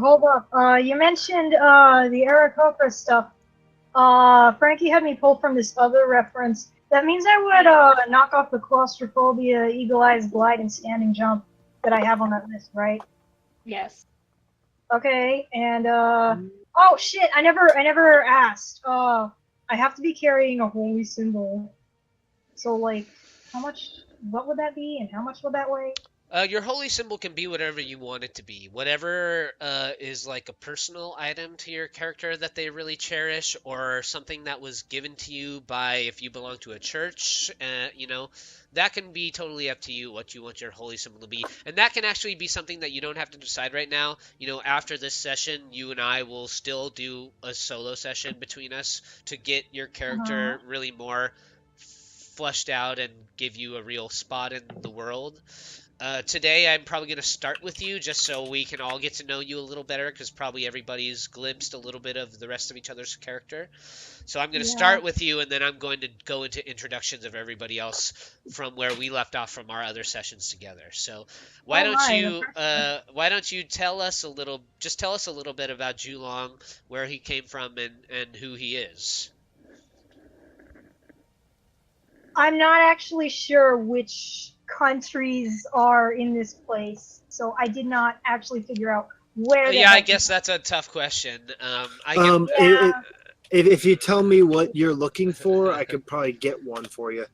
hold up. You mentioned the Aarakocra stuff. Frankie had me pull from this other reference. That means I would knock off the claustrophobia, eagle eyes, glide, and standing jump that I have on that list, right? Yes. Okay, and oh shit! I never asked. I have to be carrying a holy symbol. So like, how much? What would that be, and how much would that weigh? Your holy symbol can be whatever you want it to be. Whatever is like a personal item to your character that they really cherish, or something that was given to you by if you belong to a church. That can be totally up to you what you want your holy symbol to be, and that can actually be something that you don't have to decide right now. After this session, you and I will still do a solo session between us to get your character really more fleshed out and give you a real spot in the world. Today, I'm probably going to start with you just so we can all get to know you a little better, because probably everybody's glimpsed a little bit of the rest of each other's character. So I'm going to start with you, and then I'm going to go into introductions of everybody else from where we left off from our other sessions together. So why don't you tell us a little bit about Julong, where he came from, and who he is. I'm not actually sure which countries are in this place, so I did not actually figure out where. I guess that's a tough question. If you tell me what you're looking for, I could probably get one for you.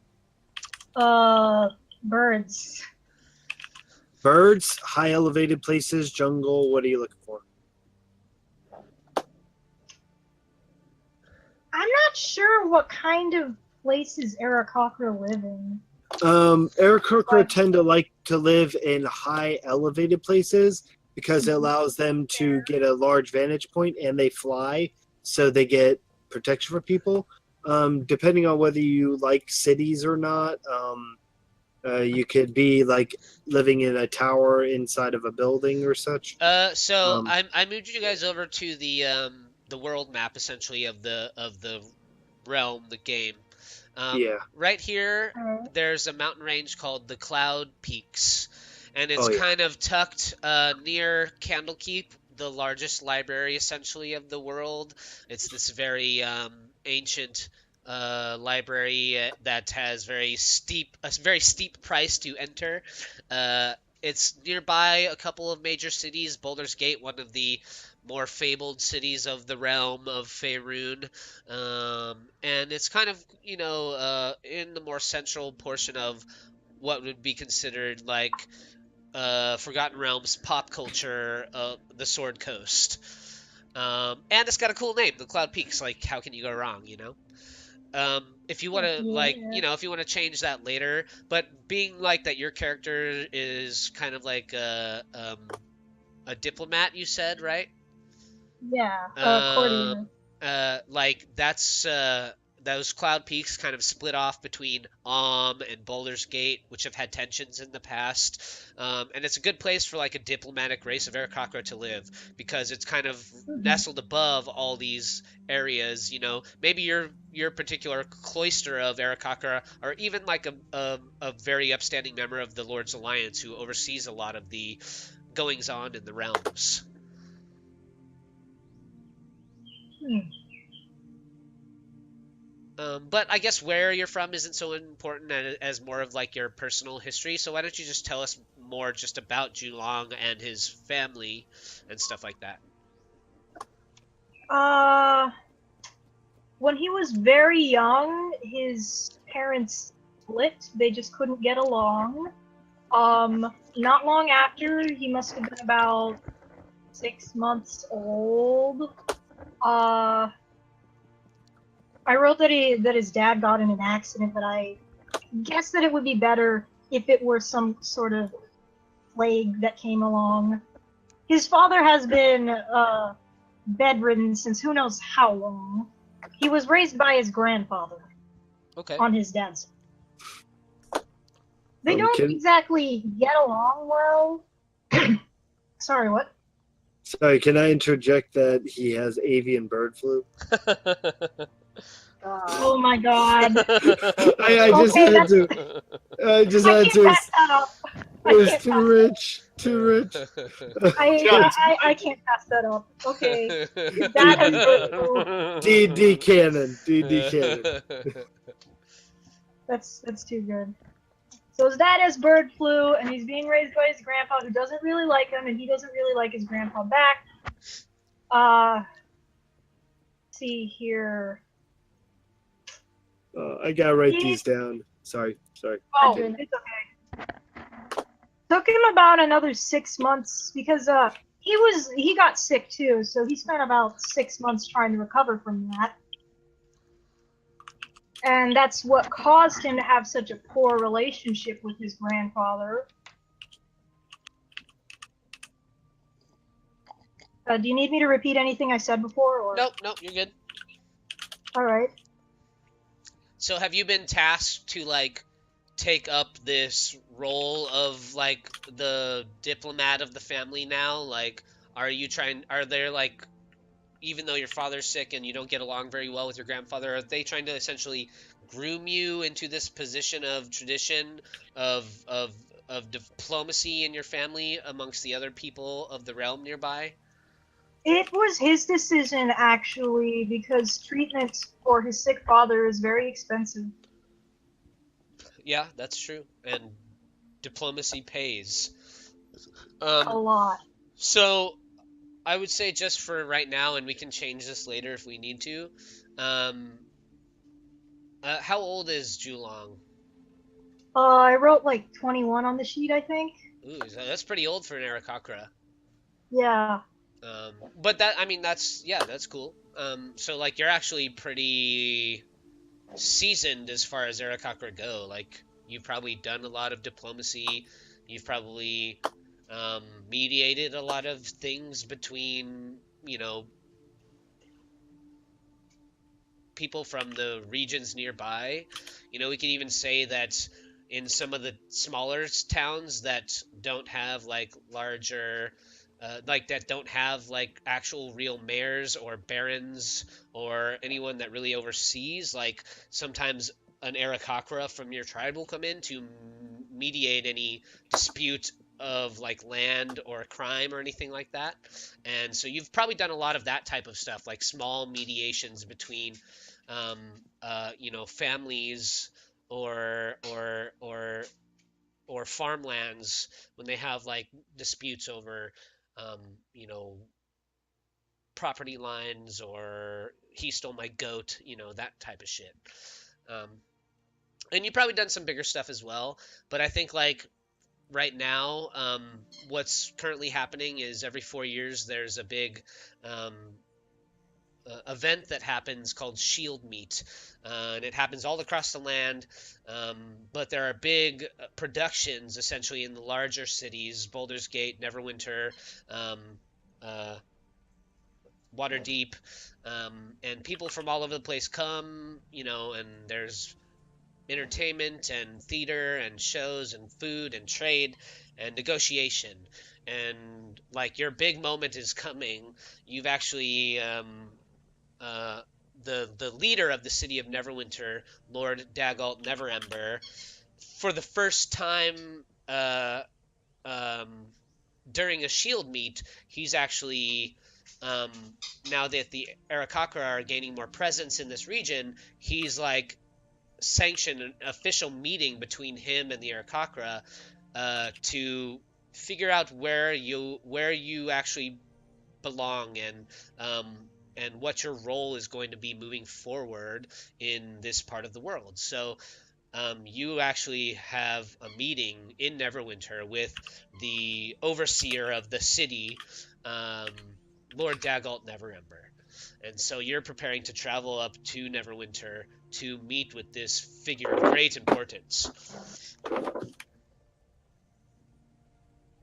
Birds. Birds, high elevated places, jungle. What are you looking for? I'm not sure what kind of places Aarakocra live in. Aarakocra tend to like to live in high elevated places because it allows them to get a large vantage point, and they fly, so they get protection for people. Depending on whether you like cities or not, you could be like living in a tower inside of a building or such. I moved you guys over to the world map essentially of the realm, the game. Right here, there's a mountain range called the Cloud Peaks, and it's kind of tucked near Candlekeep, the largest library essentially of the world. It's this very ancient library that has a very steep price to enter. It's nearby a couple of major cities, Baldur's Gate, one of the more fabled cities of the realm of Faerun, and it's kind of, in the more central portion of what would be considered like Forgotten Realms pop culture, the Sword Coast. And it's got a cool name, the Cloud Peaks. Like, how can you go wrong, If you want to, if you want to change that later, but being like that, your character is kind of like a diplomat, you said, right? Yeah, courtier. That's those Cloud Peaks kind of split off between and Baldur's Gate, which have had tensions in the past. And it's a good place for like a diplomatic race of Aarakocra to live, because it's kind of nestled above all these areas. Maybe your particular cloister of Aarakocra, or even like a very upstanding member of the Lord's Alliance who oversees a lot of the goings on in the realms. But I guess where you're from isn't so important as more of like your personal history. So why don't you just tell us more just about Julong and his family and stuff like that? When he was very young, his parents split. They just couldn't get along. Not long after, he must have been about 6 months old. I wrote that his dad got in an accident, but I guess that it would be better if it were some sort of plague that came along. His father has been bedridden since who knows how long. He was raised by his grandfather. On his dad's side. They don't exactly get along well. Sorry, what? Sorry, can I interject that he has avian bird flu? Oh my god. I just had to. I just I had can't to. pass that up. It was too rich. Too rich. I can't pass that up. Okay. That has bird flu. D canon. D canon. That's too good. So his dad has bird flu, and he's being raised by his grandpa, who doesn't really like him, and he doesn't really like his grandpa back. See here. I gotta write these down. Sorry. Oh, it's okay. Took him about another 6 months because he got sick too, so he spent about 6 months trying to recover from that. And that's what caused him to have such a poor relationship with his grandfather. Do you need me to repeat anything I said before? Or? Nope, you're good. All right. So have you been tasked to, like, take up this role of, like, the diplomat of the family now? Like, are there, like, even though your father's sick and you don't get along very well with your grandfather, are they trying to essentially groom you into this position of tradition of diplomacy in your family amongst the other people of the realm nearby? It was his decision, actually, because treatment for his sick father is very expensive. Yeah, that's true. And diplomacy pays. A lot. So, I would say just for right now, and we can change this later if we need to, how old is Julong? I wrote like 21 on the sheet, I think. Ooh, that's pretty old for an Aarakocra. Yeah. But that's cool. So like you're actually pretty seasoned as far as Aarakocra go. Like you've probably done a lot of diplomacy. You've probably mediated a lot of things between, people from the regions nearby. We can even say that in some of the smaller towns that don't have like larger that don't have like actual real mayors or barons or anyone that really oversees, like sometimes an Aarakocra from your tribe will come in to mediate any dispute of like land or crime or anything like that. And so you've probably done a lot of that type of stuff, like small mediations between families or farmlands when they have like disputes over um, you know property lines, or he stole my goat, that type of shit. um, and you've probably done some bigger stuff as well, but I think like right now, what's currently happening is every 4 years there's a big um, event that happens called Shieldmeet, and it happens all across the land. But there are big productions essentially in the larger cities: Baldur's Gate, Neverwinter, um, uh, Waterdeep, and people from all over the place come, and there's entertainment and theater and shows and food and trade and negotiation. And like your big moment is coming. You've actually the leader of the city of Neverwinter, Lord Dagalt Neverember, for the first time um, during a Shieldmeet, he's actually um, now that the Aarakocra are gaining more presence in this region, he's like sanctioned an official meeting between him and the Aarakocra to figure out where you actually belong, and what your role is going to be moving forward in this part of the world. So you actually have a meeting in Neverwinter with the overseer of the city, um, Lord Dagalt Neverember. And so you're preparing to travel up to Neverwinter to meet with this figure of great importance. But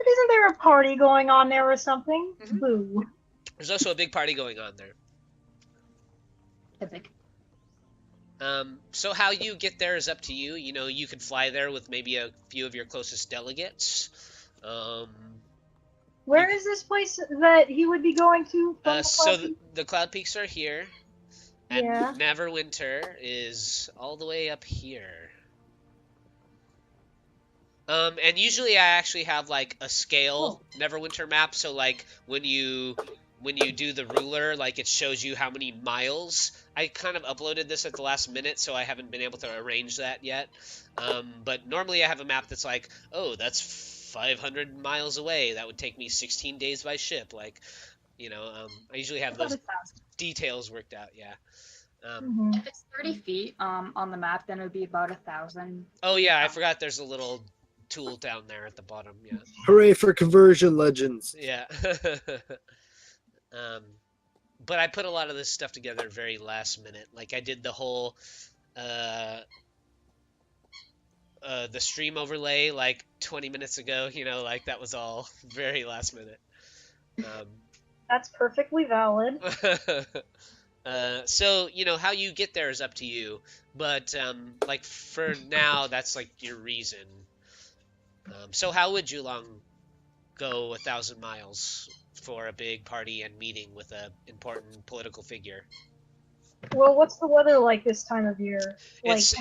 isn't there a party going on there or something? Mm-hmm. Boo. There's also a big party going on there. Epic. So how you get there is up to you. You could fly there with maybe a few of your closest delegates. Where is this place that he would be going to? So the Cloud Peaks are here, And Neverwinter is all the way up here. And usually I actually have like a scale Neverwinter map, so like when you do the ruler, like it shows you how many miles. I kind of uploaded this at the last minute, so I haven't been able to arrange that yet. But normally I have a map that's like, oh, that's 500 miles away. That would take me 16 days by ship. Like, I usually have those details worked out. Yeah. If it's 30 feet on the map, then it would be about 1,000. Oh yeah, I forgot there's a little tool down there at the bottom. Yeah. Hooray for conversion legends. Yeah. But I put a lot of this stuff together very last minute. Like I did the whole the stream overlay like 20 minutes ago, like that was all very last minute. That's perfectly valid. So, how you get there is up to you, but like for now, that's like your reason. So how would Julong go 1,000 miles for a big party and meeting with an important political figure? Well, what's the weather like this time of year? It's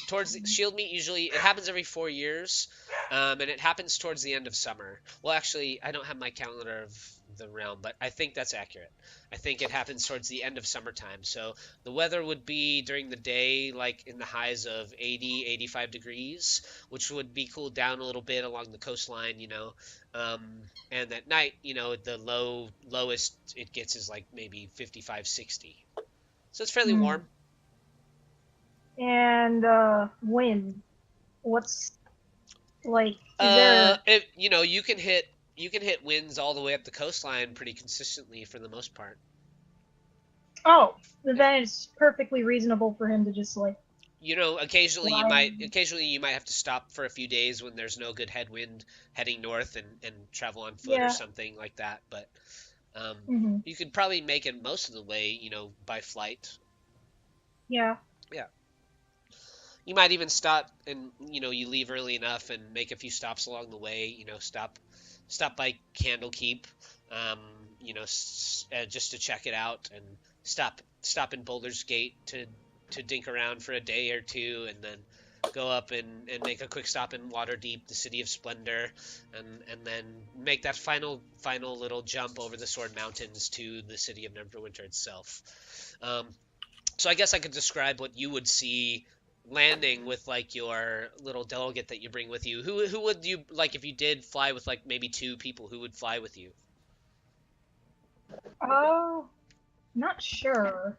towards Shieldmeet. Usually it happens every 4 years, and it happens towards the end of summer. Well, actually, I don't have my calendar of the realm, but I think that's accurate. I think it happens towards the end of summertime. So the weather would be during the day like in the highs of 80, 85 degrees, which would be cooled down a little bit along the coastline, and at night, the lowest it gets is like maybe 55, 60. So it's fairly warm. And wind. What's like? Is there... You can hit winds all the way up the coastline pretty consistently for the most part. Oh, then it's perfectly reasonable for him to just like. Occasionally you might have to stop for a few days when there's no good headwind heading north and travel on foot or something like that. But you could probably make it most of the way, by flight. Yeah. Yeah. You might even stop and, you leave early enough and make a few stops along the way, stop by Candlekeep, just to check it out, and stop in Boulder's Gate to dink around for a day or two, and then go up and make a quick stop in Waterdeep, the City of Splendor, and then make that final little jump over the Sword Mountains to the City of Neverwinter itself. So I guess I could describe what you would see landing with like your little delegate that you bring with you. Who would you like if you did fly with like maybe 2 people? Who would fly with you? Oh, not sure.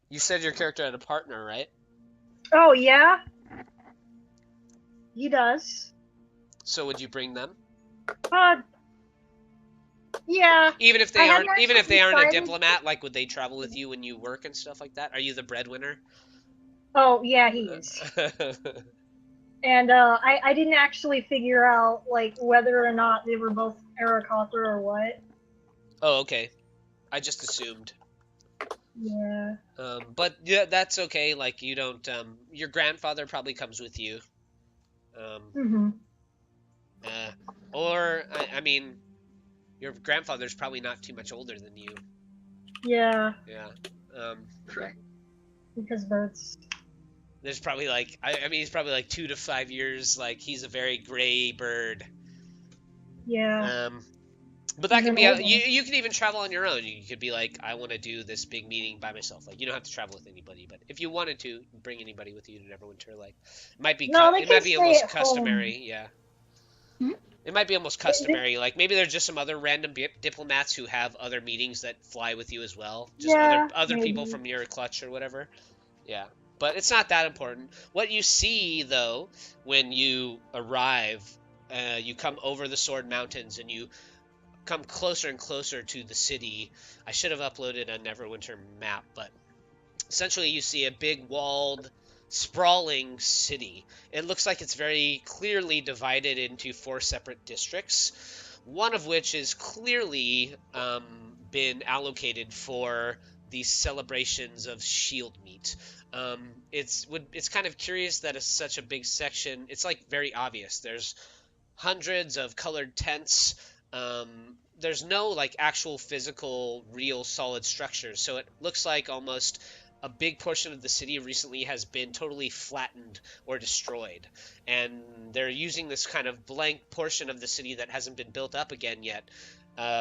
You said your character had a partner, right? Oh yeah, he does. So would you bring them? Yeah. Even if they aren't a diplomat, like would they travel with you when you work and stuff like that? Are you the breadwinner? Oh yeah, he is. And I didn't actually figure out like whether or not they were both Aarakocra or what. Oh, okay. I just assumed. Yeah. But yeah, that's okay. Like you don't. Your grandfather probably comes with you. Or I mean, your grandfather's probably not too much older than you. Yeah. Yeah. Because birds. There's probably like he's probably like 2 to 5 years. Like he's a very gray bird. Yeah. But that can be you can even travel on your own. You could be like, I want to do this big meeting by myself. Like you don't have to travel with anybody, but if you wanted to, bring anybody with you to Neverwinter. Like it might be almost customary. Yeah. It might be almost customary. Like maybe there's just some other random diplomats who have other meetings that fly with you as well. Just other people from your clutch or whatever. Yeah. But it's not that important. What you see, though, when you arrive, you come over the Sword Mountains and you come closer and closer to the city. I should have uploaded a Neverwinter map, but essentially you see a big walled, sprawling city. It looks like it's very clearly divided into 4 separate districts, one of which is clearly been allocated for these celebrations of Shieldmeet. It's kind of curious that it's such a big section. It's like very obvious. There's hundreds of colored tents there's no like actual physical real solid structure, so it looks like almost a big portion of the city recently has been totally flattened or destroyed, and they're using this kind of blank portion of the city that hasn't been built up again yet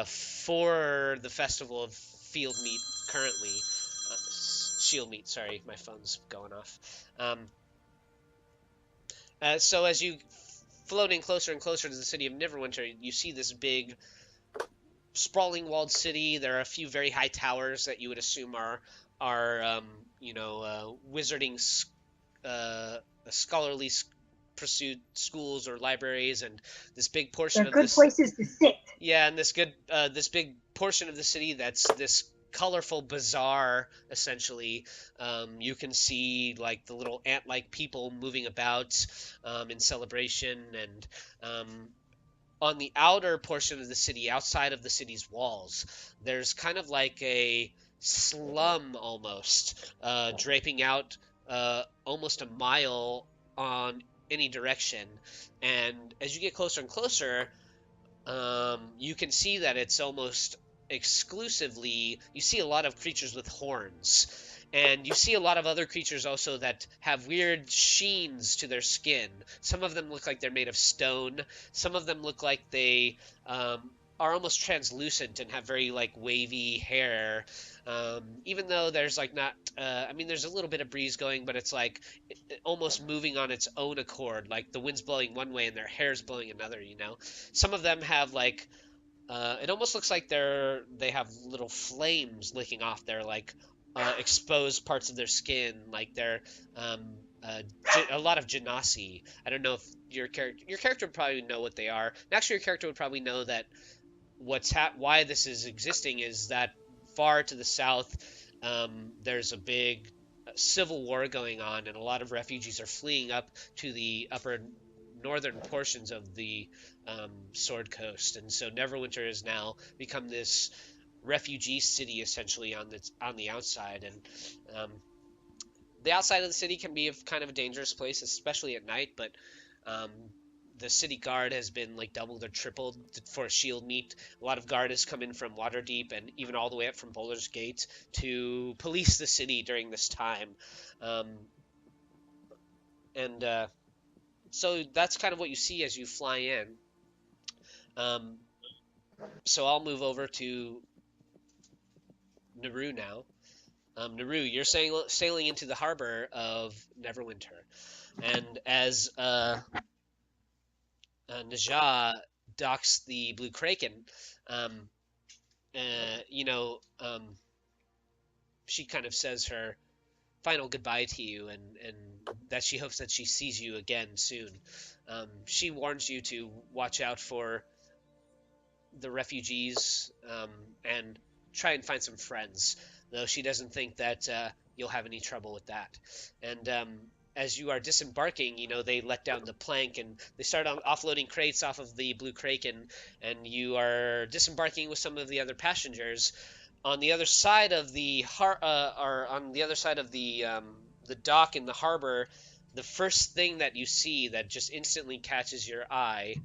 for the festival of field meat currently. Shieldmeet, sorry, my phone's going off. So as you floating closer and closer to the city of Neverwinter, you see this big sprawling walled city. There are a few very high towers that you would assume are wizarding scholarly pursued schools or libraries, and this big portion They're of good this places to sit. yeah, and this big portion of the city that's this colorful bazaar essentially. You can see like the little ant-like people moving about in celebration, and on the outer portion of the city, outside of the city's walls, there's kind of like a slum almost, draping out almost a mile on any direction. And as you get closer and closer, you can see that it's almost exclusively, you see a lot of creatures with horns. And you see a lot of other creatures also that have weird sheens to their skin. Some of them look like they're made of stone. Some of them look like they are almost translucent and have very like wavy hair. Even though there's like not, there's a little bit of breeze going, but it's like almost moving on its own accord. Like the wind's blowing one way and their hair's blowing another, you know? Some of them have like, it almost looks like they have little flames licking off their like exposed parts of their skin, like they're a lot of genasi. I don't know if your character would probably know what they are. Actually, your character would probably know that why this is existing is that far to the south, there's a big civil war going on, and a lot of refugees are fleeing up to the upper northern portions of the Sword Coast, and so Neverwinter has now become this refugee city essentially on the outside. And the outside of the city can be kind of a dangerous place, especially at night, but the city guard has been like doubled or tripled for Shieldmeet. A lot of guard has come in from Waterdeep and even all the way up from Baldur's Gate to police the city during this time. So that's kind of what you see as you fly in. So I'll move over to Nuru now. Nuru, you're sailing into the harbor of Neverwinter, and as Najah docks the Blue Kraken, she kind of says her final goodbye to you, and that she hopes that she sees you again soon. She warns you to watch out for the refugees and try and find some friends, though she doesn't think that you'll have any trouble with that. And as you are disembarking, they let down the plank and they start offloading crates off of the Blue Kraken, and you are disembarking with some of the other passengers. On the other side of the the dock in the harbor, the first thing that you see that just instantly catches your eye,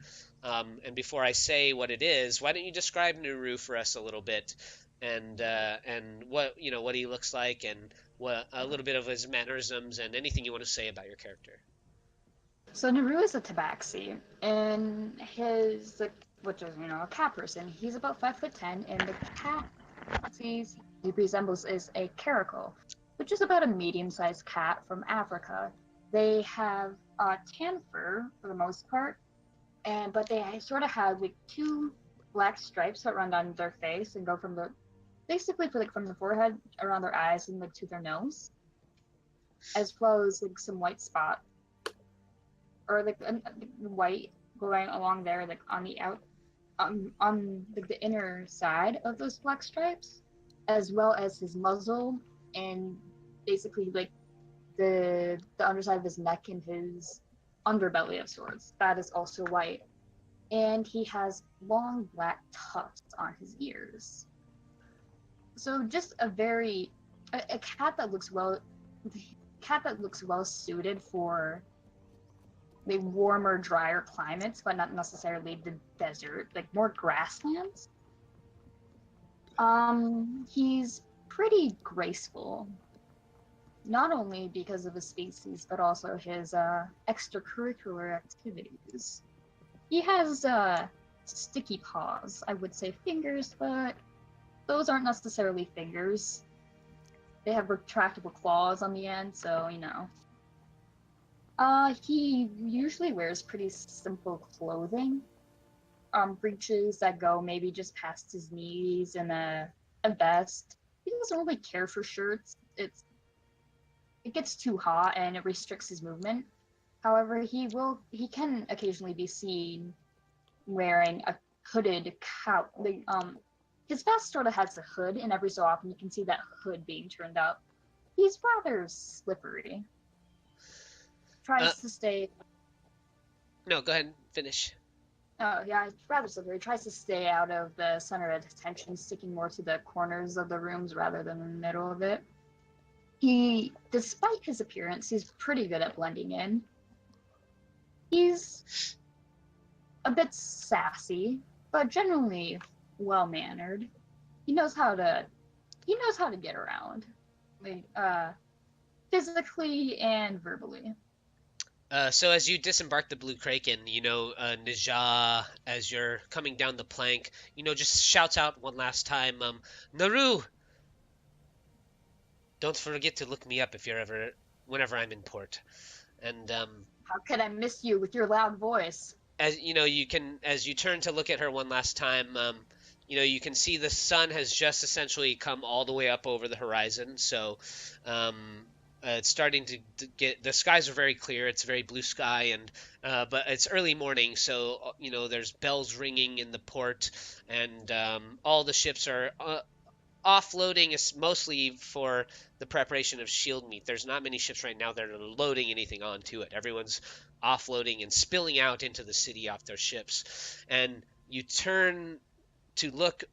and before I say what it is, why don't you describe Nuru for us a little bit, and what what he looks like, and what a little bit of his mannerisms, and anything you want to say about your character. So Nuru is a Tabaxi, and his which is a cat person. He's about 5'10", and the cat he resembles is a caracal, which is about a medium-sized cat from Africa. They have tan fur for the most part, but they sort of have like two black stripes that run down their face and go from from the forehead around their eyes and to their nose, as well as some white spot or white going along there on the on the inner side of those black stripes, as well as his muzzle and basically the underside of his neck and his underbelly of sorts. That is also white. And he has long black tufts on his ears. So just a cat that looks well suited for the warmer, drier climates, but not necessarily the desert, like more grasslands. He's pretty graceful, not only because of his species, but also his extracurricular activities. He has sticky paws, I would say fingers, but those aren't necessarily fingers. They have retractable claws on the end, so, you know. He usually wears pretty simple clothing. Breeches that go maybe just past his knees and a vest. He doesn't really care for shirts. It gets too hot and it restricts his movement. However, he can occasionally be seen wearing a hooded coat. His vest sort of has a hood, and every so often you can see that hood being turned up. He's rather slippery. Tries to stay. No, go ahead and finish. Yeah, it's rather slippery. Tries to stay out of the center of attention, sticking more to the corners of the rooms rather than the middle of it. Despite his appearance, he's pretty good at blending in. He's a bit sassy, but generally well-mannered. He knows how to get around, like, physically and verbally. So as you disembark the Blue Kraken, Najah, as you're coming down the plank, just shouts out one last time, Nuru! Don't forget to look me up whenever I'm in port. And, how could I miss you with your loud voice? As you turn to look at her one last time, you can see the sun has just essentially come all the way up over the horizon. So, it's starting to get, the skies are very clear. It's very blue sky, and but it's early morning, so there's bells ringing in the port, and all the ships are offloading is mostly for the preparation of Shieldmeet. There's not many ships right now that are loading anything onto it. Everyone's offloading and spilling out into the city off their ships. And you turn to look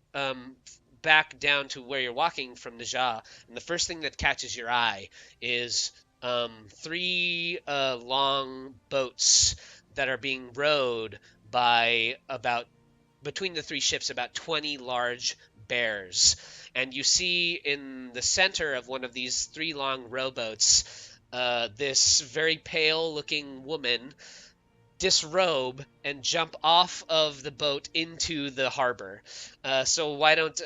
back down to where you're walking from Najah, and the first thing that catches your eye is 3 long boats that are being rowed by between the 3 ships, about 20 large bears. And you see in the center of one of these 3 long rowboats, this very pale looking woman disrobe and jump off of the boat into the harbor. So why don't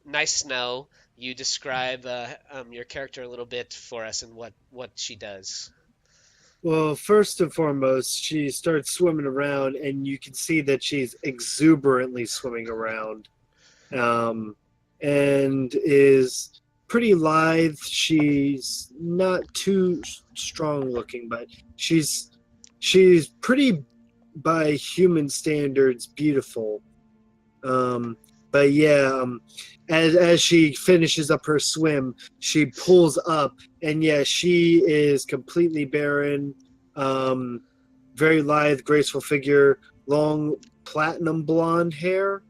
Nice Snow, you describe your character a little bit for us and what she does. Well, first and foremost, she starts swimming around, and you can see that she's exuberantly swimming around, and is pretty lithe. She's not too strong looking, but she's pretty, by human standards, beautiful. But yeah, as she finishes up her swim, she pulls up, and yeah, she is completely barren, very lithe, graceful figure, long platinum blonde hair,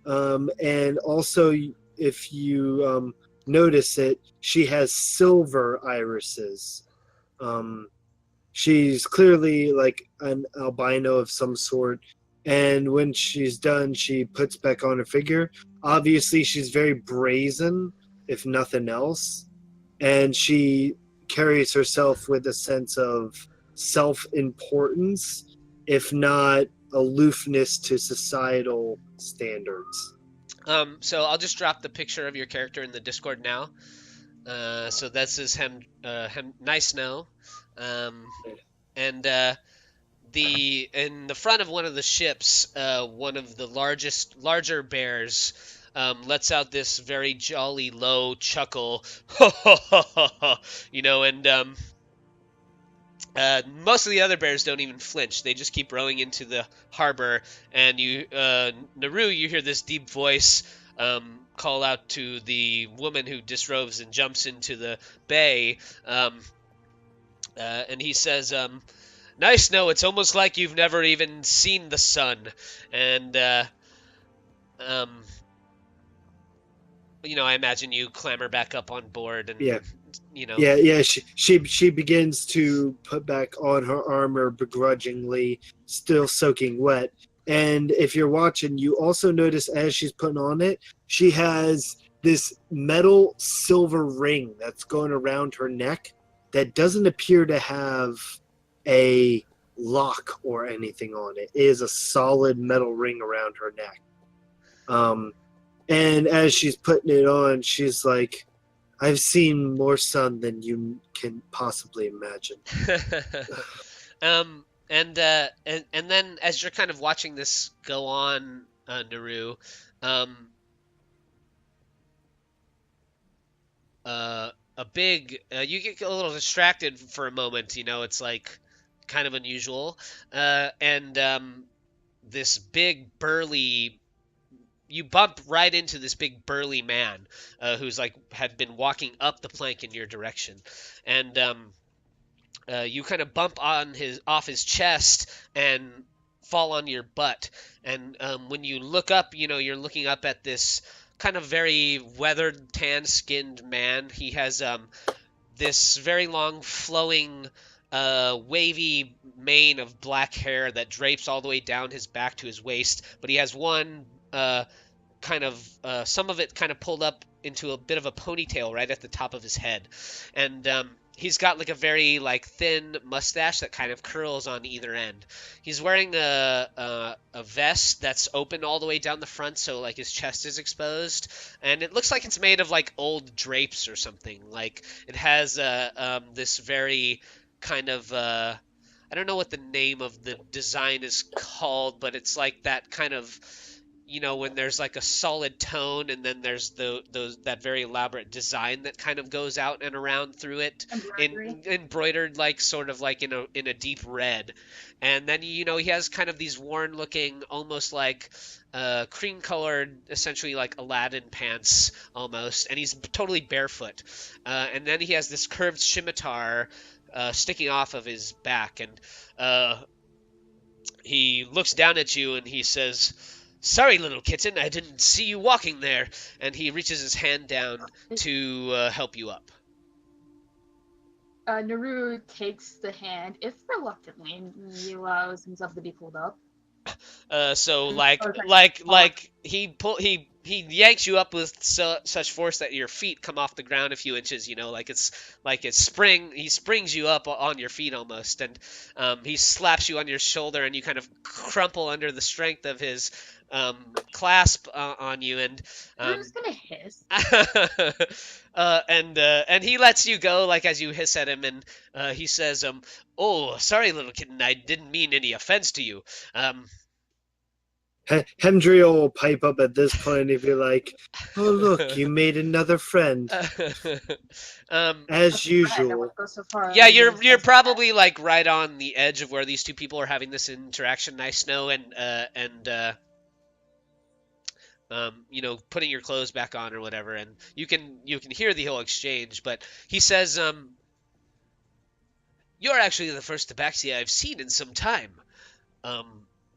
and also, if you notice it, she has silver irises. She's clearly like an albino of some sort. And when she's done, she puts back on her figure. Obviously, she's very brazen, if nothing else. And she carries herself with a sense of self-importance, if not aloofness to societal standards. So I'll just drop the picture of your character in the Discord now. So this is Nice Snow. And in the front of one of the ships, one of the larger bears lets out this very jolly low chuckle, and most of the other bears don't even flinch. They just keep rowing into the harbor, and Nuru, you hear this deep voice call out to the woman who disrobes and jumps into the bay, and he says, Nice Snow, it's almost like you've never even seen the sun. And, I imagine you clamber back up on board and you know. Yeah. She begins to put back on her armor begrudgingly, still soaking wet. And if you're watching, you also notice as she's putting on it, she has this metal silver ring that's going around her neck that doesn't appear to have a lock or anything on it. It is a solid metal ring around her neck. And as she's putting it on, she's like, I've seen more sun than you can possibly imagine. And then as you're kind of watching this go on, Nuru, you get a little distracted for a moment. You know, it's like kind of unusual, and this big burly. You bump right into this big burly man who's like had been walking up the plank in your direction, and you kind of bump off his chest and fall on your butt. And when you look up, you know, you're looking up at this kind of very weathered, tan-skinned man. He has this very long, flowing, wavy mane of black hair that drapes all the way down his back to his waist. But he has one some of it kind of pulled up into a bit of a ponytail right at the top of his head. And he's got like a very like thin mustache that kind of curls on either end. He's wearing a vest that's open all the way down the front, so like his chest is exposed, and it looks like it's made of like old drapes or something. Like it has this very kind of I don't know what the name of the design is called, but it's like that kind of, you know, when there's like a solid tone and then there's that very elaborate design that kind of goes out and around through it, embroidered like sort of like in a deep red. And then, you know, he has kind of these worn looking, almost like cream colored, essentially like Aladdin pants almost, and he's totally barefoot. And then he has this curved scimitar sticking off of his back, and he looks down at you and he says, "Sorry, little kitten, I didn't see you walking there." And he reaches his hand down to help you up. Nuru takes the hand, if reluctantly, and he allows himself to be pulled up. He yanks you up with such force that your feet come off the ground a few inches. You know, he springs you up on your feet almost, and he slaps you on your shoulder, and you kind of crumple under the strength of his clasp on you, and I'm just gonna hiss. And he lets you go, like as you hiss at him, and he says, "Oh, sorry, little kitten, I didn't mean any offense to you." Hemdriel will pipe up at this point and be like, "Oh, look, you made another friend." As usual. Yeah, you're probably like right on the edge of where these two people are having this interaction. Nice Snow and you know, putting your clothes back on or whatever, and you can hear the whole exchange. But he says, "You're actually the first Tabaxi I've seen in some time.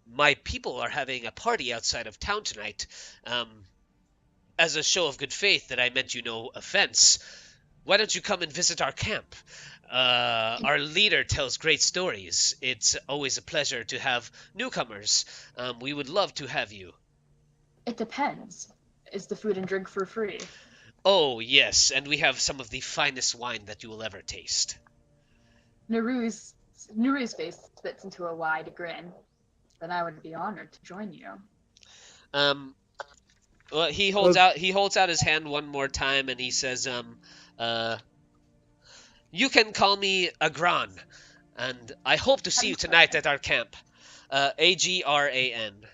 My people are having a party outside of town tonight. As a show of good faith that I meant you no offense, why don't you come and visit our camp? Our leader tells great stories. It's always a pleasure to have newcomers. We would love to have you." It depends. Is the food and drink for free? "Oh, yes, and we have some of the finest wine that you will ever taste." Nuru's face splits into a wide grin. "Then I would be honored to join you." Well, he holds out his hand one more time, and he says, "You can call me Agran, and I hope to see you tonight at our camp. Agran."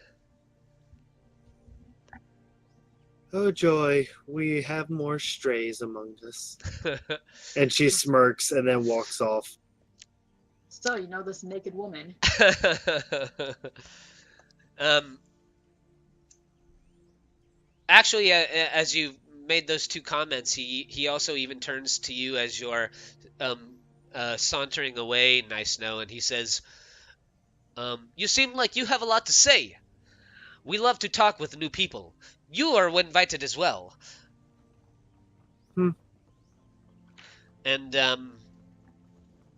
Oh joy, we have more strays among us. And she smirks and then walks off. "So, you know this naked woman?" Actually, as you made those two comments, he also even turns to you as you're sauntering away, Nice Snow, and he says, "You seem like you have a lot to say. We love to talk with new people. You are invited as well."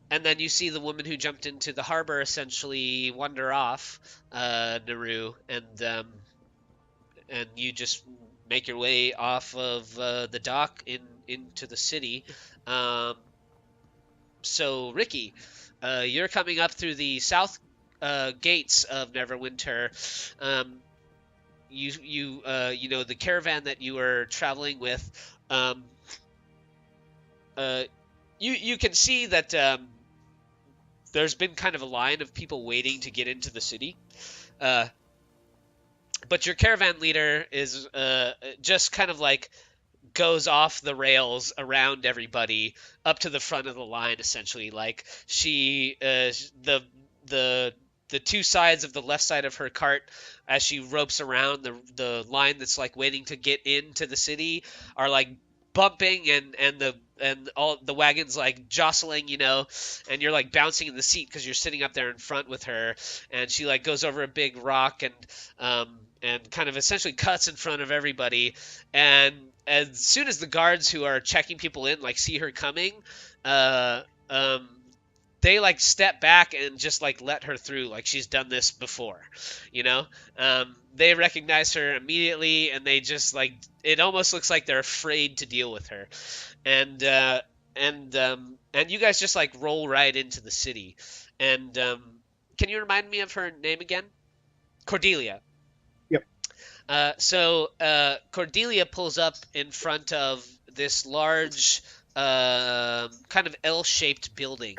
and then you see the woman who jumped into the harbor essentially wander off, Nuru, and you just make your way off of the dock into the city. So Ricky, you're coming up through the south gates of Neverwinter. You know, the caravan that you were traveling with. You can see that there's been kind of a line of people waiting to get into the city. But your caravan leader is just kind of like goes off the rails around everybody up to the front of the line, essentially. Like she the two sides of the left side of her cart, as she ropes around the line that's like waiting to get into the city, are like bumping, and all the wagons like jostling, you know, and you're like bouncing in the seat because you're sitting up there in front with her, and she like goes over a big rock and kind of essentially cuts in front of everybody. And as soon as the guards who are checking people in like see her coming, they like step back and just like let her through, like she's done this before, you know. They recognize her immediately, and they just like, it almost looks like they're afraid to deal with her, and you guys just like roll right into the city. And can you remind me of her name again? Cordelia. Yep. So Cordelia pulls up in front of this large kind of L-shaped building,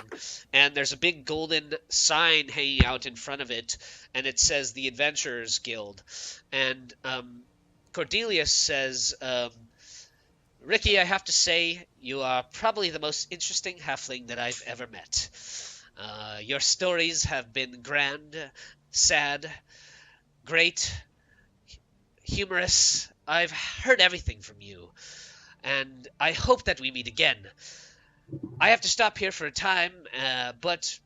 and there's a big golden sign hanging out in front of it, and it says the Adventurers Guild. And Cordelia says, Ricky, I have to say, you are probably the most interesting halfling that I've ever met. Your stories have been grand, sad, great, humorous. I've heard everything from you, and I hope that we meet again. I have to stop here for a time, but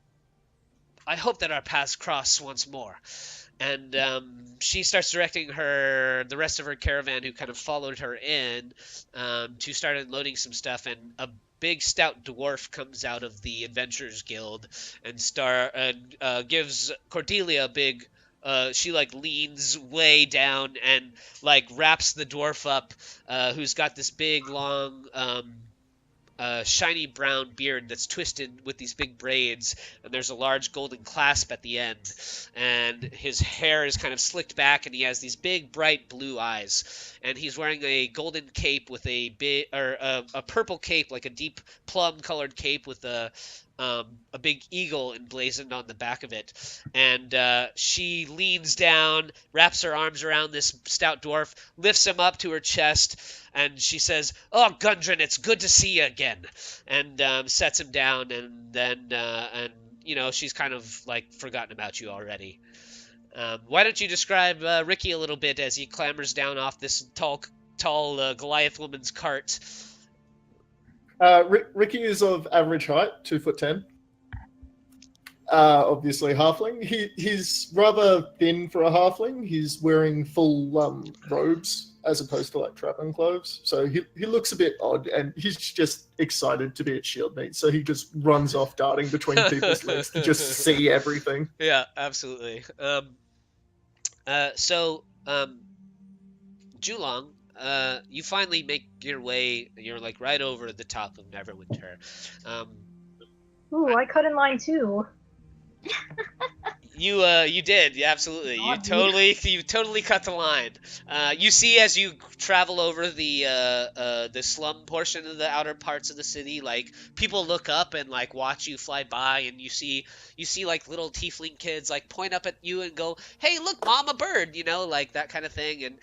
I hope that our paths cross once more. And she starts directing the rest of her caravan, who kind of followed her in, to start unloading some stuff. And a big stout dwarf comes out of the Adventurers Guild and gives Cordelia a big. She like leans way down and like wraps the dwarf up, who's got this big long shiny brown beard that's twisted with these big braids, and there's a large golden clasp at the end, and his hair is kind of slicked back, and he has these big bright blue eyes, and he's wearing a golden cape with a purple cape, like a deep plum colored cape with a big eagle emblazoned on the back of it. And she leans down, wraps her arms around this stout dwarf, lifts him up to her chest, and she says, "Oh, Gundren, it's good to see you again," and sets him down. And then you know, she's kind of like forgotten about you already. Why don't you describe Ricky a little bit as he clambers down off this tall Goliath woman's cart? Ricky is of average height, 2'10". Obviously halfling. He's rather thin for a halfling. He's wearing full robes as opposed to like traveling clothes. So he looks a bit odd, and he's just excited to be at Shieldmeet. So he just runs off, darting between people's legs to just see everything. Yeah, absolutely. So Julong, you finally make your way. You're like right over the top of Neverwinter. Ooh, I cut in line too. You did, yeah, absolutely. You totally cut the line. You see, as you travel over the slum portion of the outer parts of the city, like people look up and like watch you fly by, and you see like little tiefling kids like point up at you and go, "Hey, look, Mom, a bird," you know, like that kind of thing. And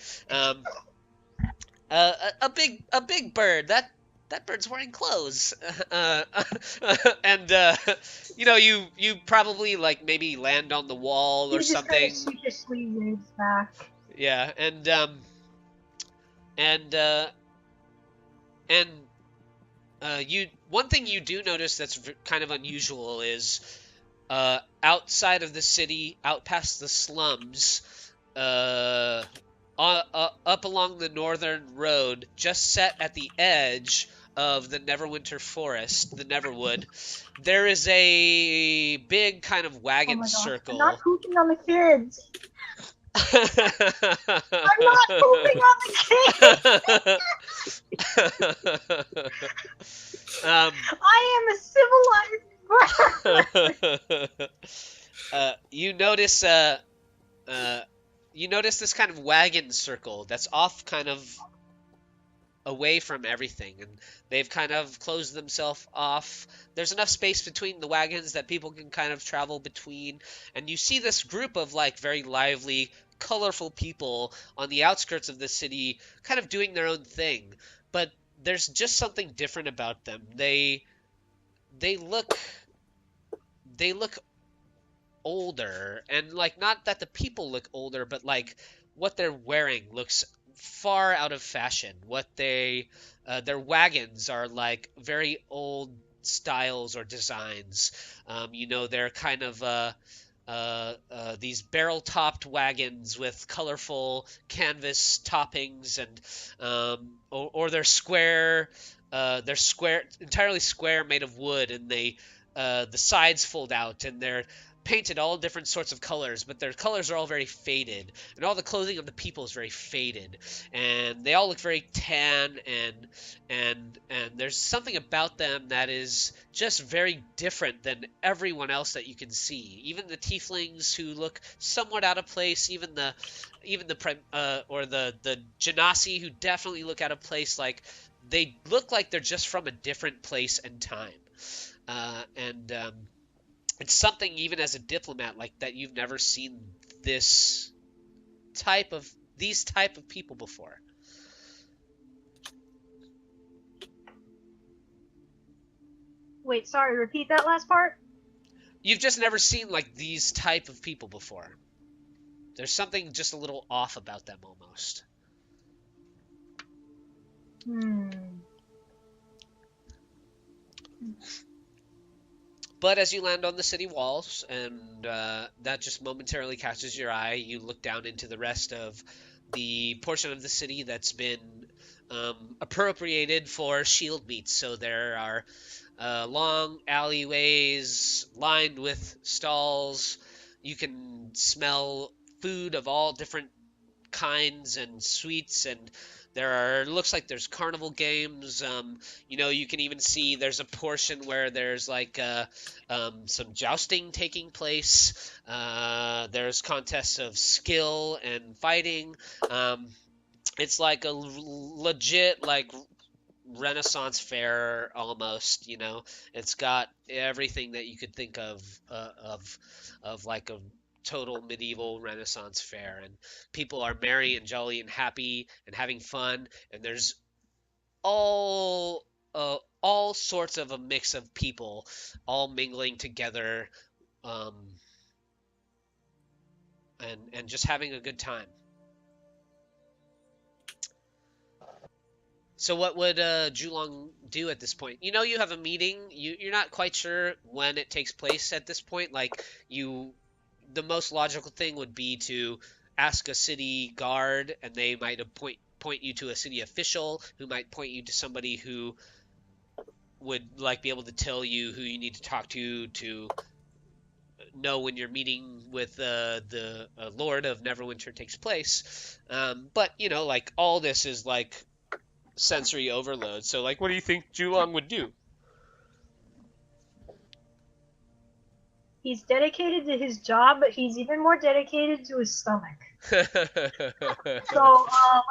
a big bird. That bird's wearing clothes. And you know, you probably like maybe land on the wall or something. Just kind of shoot your sleeves back. Yeah, you one thing you do notice that's kind of unusual is outside of the city, out past the slums, up along the northern road, just set at the edge of the Neverwinter Forest, the Neverwood, there is a big kind of Oh wagon my gosh, I'm circle. not pooping on the kids. I'm not pooping on the kids. I am a civilized bird. You notice this kind of wagon circle that's off kind of away from everything, and they've kind of closed themselves off. There's enough space between the wagons that people can kind of travel between, and you see this group of like very lively, colorful people on the outskirts of the city kind of doing their own thing, but there's just something different about them. They look older, and like, not that the people look older, but like what they're wearing looks far out of fashion. What their wagons are like very old styles or designs. They're kind of these barrel-topped wagons with colorful canvas toppings, and or they're square, entirely square, made of wood, and the sides fold out, and they're painted all different sorts of colors, but their colors are all very faded, and all the clothing of the people is very faded, and they all look very tan, and there's something about them that is just very different than everyone else that you can see. Even the tieflings, who look somewhat out of place, even the genasi, who definitely look out of place. Like, they look like they're just from a different place and time. It's something, even as a diplomat, like, that you've never seen these type of people before. Wait, sorry, repeat that last part? You've just never seen like these type of people before. There's something just a little off about them almost. But as you land on the city walls, and that just momentarily catches your eye, you look down into the rest of the portion of the city that's been appropriated for Shieldmeet. So there are long alleyways lined with stalls. You can smell food of all different kinds and sweets, and looks like there's carnival games. You can even see there's a portion where there's like some jousting taking place. There's contests of skill and fighting. It's like a legit, like, Renaissance fair almost. It's got everything that you could think of like a total medieval Renaissance fair, and people are merry and jolly and happy and having fun, and there's all sorts of a mix of people all mingling together, and just having a good time. So what would Julong do at this point? You have a meeting. You're not quite sure when it takes place at this point. Like, the most logical thing would be to ask a city guard, and they might point you to a city official, who might point you to somebody who would like be able to tell you who you need to talk to know when your meeting with the Lord of Neverwinter takes place. But like, all this is like sensory overload. So, like, what do you think Julong would do? He's dedicated to his job, but he's even more dedicated to his stomach. So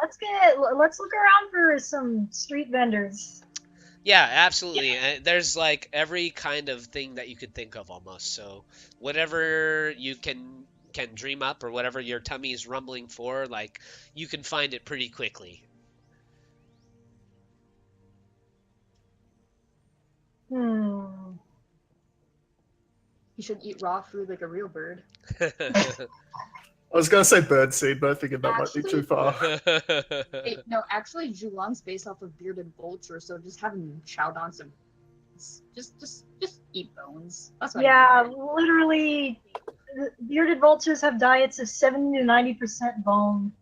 let's look around for some street vendors. Yeah, absolutely. Yeah. There's like every kind of thing that you could think of almost. So whatever you can dream up, or whatever your tummy is rumbling for, like, you can find it pretty quickly. You should eat raw food like a real bird. I was going to say birdseed, but I figured that might be too far. No, actually, Julong's based off of bearded vulture, so just having chowed on some, just eat bones. That's what I mean. Literally, bearded vultures have diets of 70 to 90% bone.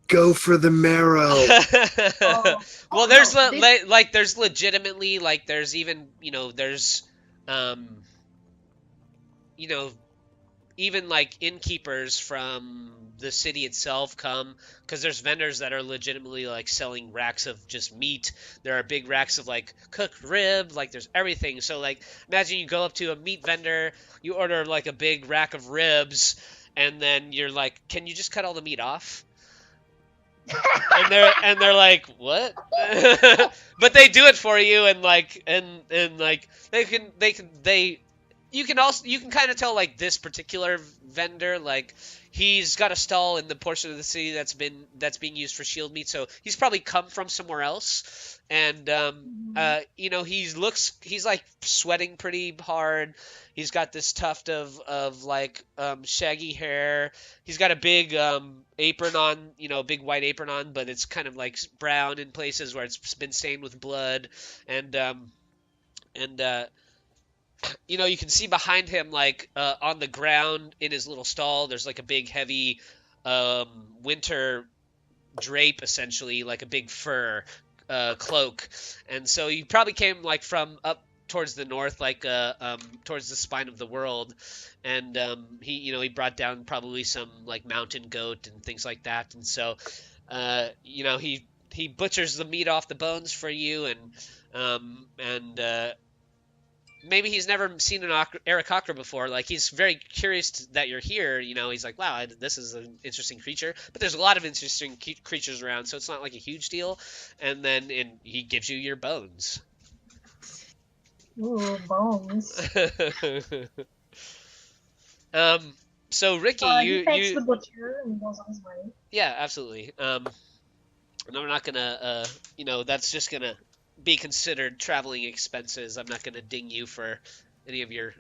Go for the marrow. Well, there's there's legitimately there's even there's you know even innkeepers from the city itself come, because there's vendors that are legitimately selling racks of just meat. There are big racks of cooked rib, there's everything. So imagine you go up to a meat vendor, you order a big rack of ribs, and then you're like, can you just cut all the meat off? and they're like, what? But they do it for you, and you can kind of tell this particular vendor, he's got a stall in the portion of the city that's being used for Shieldmeet, so he's probably come from somewhere else, and he's sweating pretty hard. He's got this tuft of shaggy hair. He's got a big apron on, big white apron on, but it's kind of brown in places where it's been stained with blood, and you can see behind him, on the ground in his little stall, there's a big heavy winter drape, essentially, a big fur cloak. And so you probably came from up towards the north, towards the spine of the world. And he brought down probably some mountain goat and things like that. And so he butchers the meat off the bones for you, and maybe he's never seen an Aarakocra before. He's very curious that you're here. He's like, wow, this is an interesting creature. But there's a lot of interesting creatures around, so it's not a huge deal. And then he gives you your bones. Ooh, bones. So Ricky, he thanks the butcher and goes on his way. Yeah, absolutely. And I'm not gonna, that's just gonna be considered traveling expenses. I'm not gonna ding you for any of your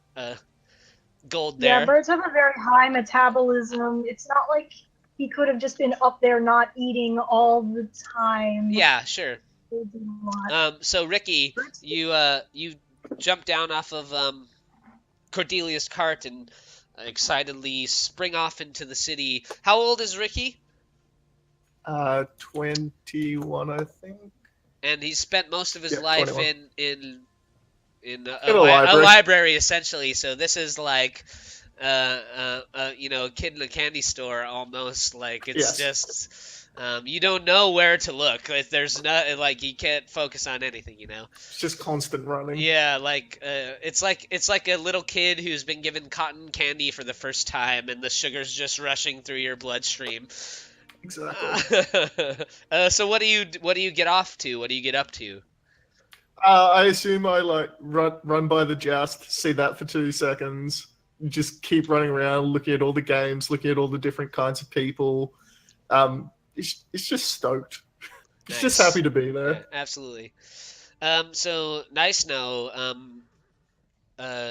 gold there. Yeah, birds have a very high metabolism. It's not like he could have just been up there not eating all the time. Yeah, sure. So Ricky, you jump down off of Cordelia's cart and excitedly spring off into the city. How old is Ricky? 21, I think. And he's spent most of his life 21. in a library, essentially. So this is a kid in a candy store almost. It's just you don't know where to look. There's no you can't focus on anything. It's just constant running. Yeah, it's like a little kid who's been given cotton candy for the first time, and the sugar's just rushing through your bloodstream. Exactly. So what do you get off to? What do you get up to? I assume I run by the joust, see that for 2 seconds, just keep running around, looking at all the games, looking at all the different kinds of people. It's just stoked. It's Nice. Just happy to be there. Yeah, absolutely. So nice now.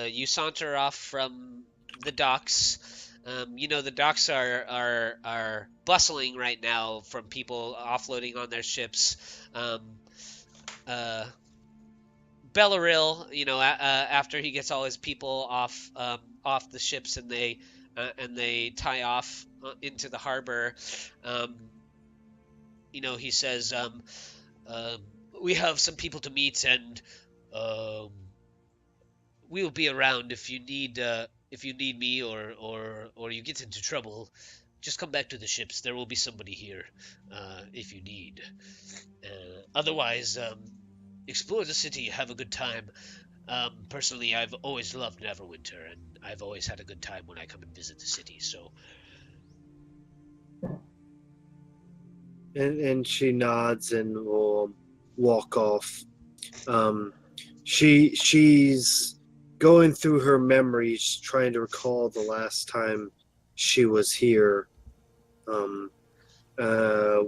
You saunter off from the docks. The docks are bustling right now from people offloading on their ships. Bellaril, after he gets all his people off the ships and they tie off into the harbor, he says, we have some people to meet, and we'll be around if you need me or you get into trouble. Just come back to the ships. There will be somebody here if you need. Otherwise, explore the city, have a good time. Personally, I've always loved Neverwinter, and I've always had a good time when I come and visit the city. So, and she nods and will walk off. She's going through her memories, trying to recall the last time she was here.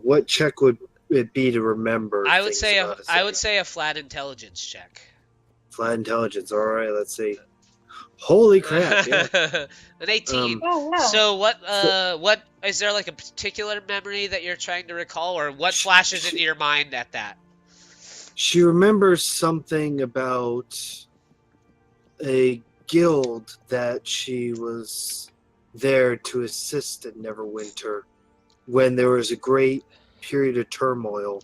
What check would it be to remember? I would say a flat intelligence check. Flat intelligence. All right, let's see. Holy crap! Yeah. An 18. Oh, wow. So what is there a particular memory that you're trying to recall, or what flashes into your mind at that? She remembers something about a guild that she was there to assist in Neverwinter when there was a great period of turmoil,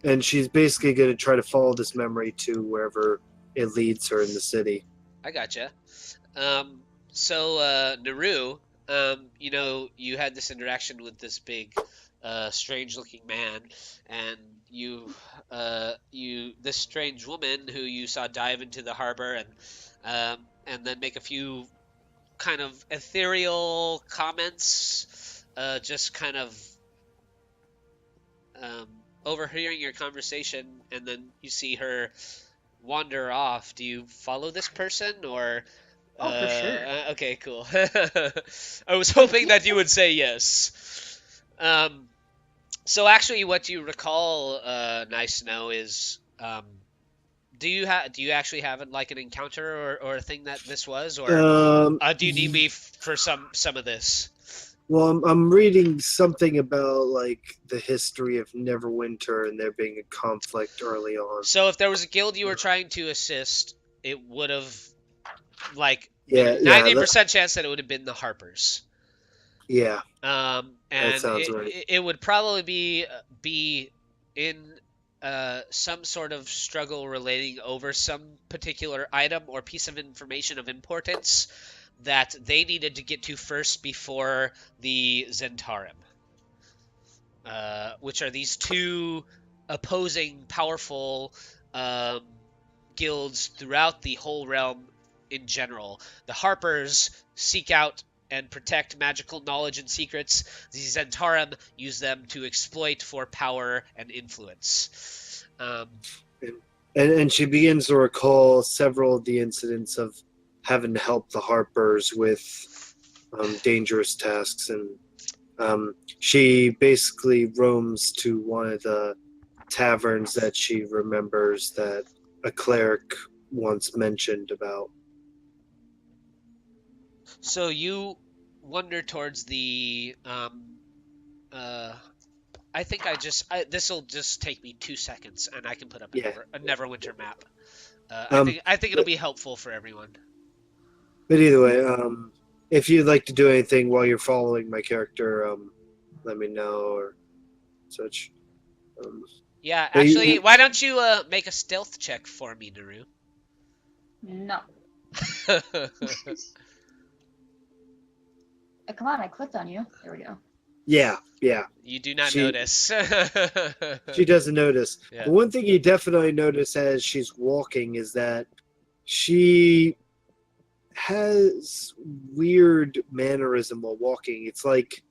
and she's basically going to try to follow this memory to wherever it leads her in the city. I gotcha. So Nuru, you had this interaction with this big, strange-looking man, and this strange woman who you saw dive into the harbor and then make a few kind of ethereal comments, just kind of overhearing your conversation, and then you see her wander off. Do you follow this person, or? Oh, for sure. Okay, cool. I was hoping that you would say yes. So actually, what you recall, Nice Snow, is do you actually have like an encounter or a thing that this was, or do you need me for some of this? Well, I'm reading something about like the history of Neverwinter and there being a conflict early on. So if there was a guild you were trying to assist, it would have like 90% chance that it would have been the Harpers. Yeah. And that sounds right. It would probably be in some sort of struggle relating over some particular item or piece of information of importance that they needed to get to first before the Zentarim, which are these two opposing powerful guilds throughout the whole realm in general. The Harpers seek out and protect magical knowledge and secrets. The Zentarim use them to exploit for power and influence. And she begins to recall several of the incidents of having to help the Harpers with dangerous tasks, and she basically roams to one of the taverns that she remembers that a cleric once mentioned about. So you wander towards the I think this will just take me 2 seconds, and I can put up a Neverwinter map. I think it'll be helpful for everyone. But either way, if you'd like to do anything while you're following my character, let me know or such. Yeah, actually, why don't you make a stealth check for me, Nuru? No. Come on, I clicked on you. There we go. Yeah. You do not notice. She doesn't notice. Yeah. But one thing you definitely notice as she's walking is that she has weird mannerism while walking. It's like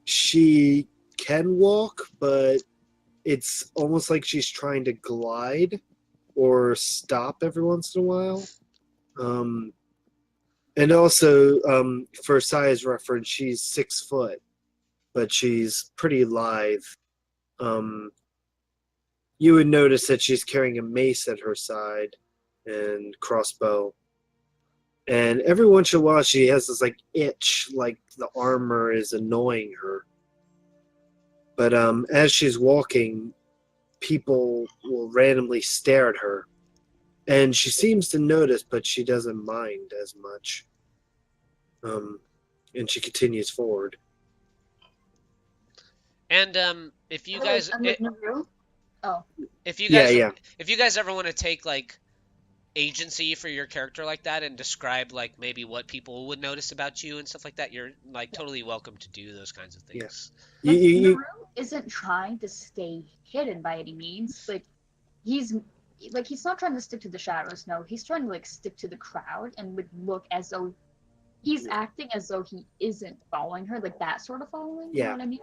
she can walk, but it's almost like she's trying to glide or stop every once in a while. And also, for size reference, she's 6 foot, but she's pretty lithe. You would notice that she's carrying a mace at her side and crossbow. And every once in a while, she has this like itch, like the armor is annoying her. But as she's walking, people will randomly stare at her. And she seems to notice, but she doesn't mind as much. And she continues forward. And if you guys, if you guys ever want to take like agency for your character like that and describe like maybe what people would notice about you and stuff like that, you're like totally welcome to do those kinds of things. Yeah. Nuru isn't trying to stay hidden by any means. Like he's not trying to stick to the shadows. No, he's trying to like stick to the crowd and would look as though he's acting as though he isn't following her, like that sort of following. You know what I mean?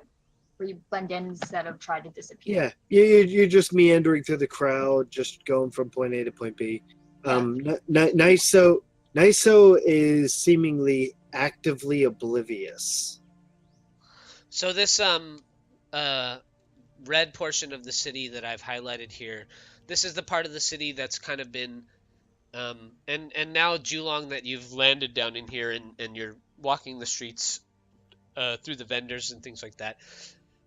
Where you blend in instead of try to disappear. Yeah, you're just meandering through the crowd, just going from point A to point B. Niso is seemingly actively oblivious. So this red portion of the city that I've highlighted here, this is the part of the city that's kind of been and now Julong, that you've landed down in here and you're walking the streets through the vendors and things like that.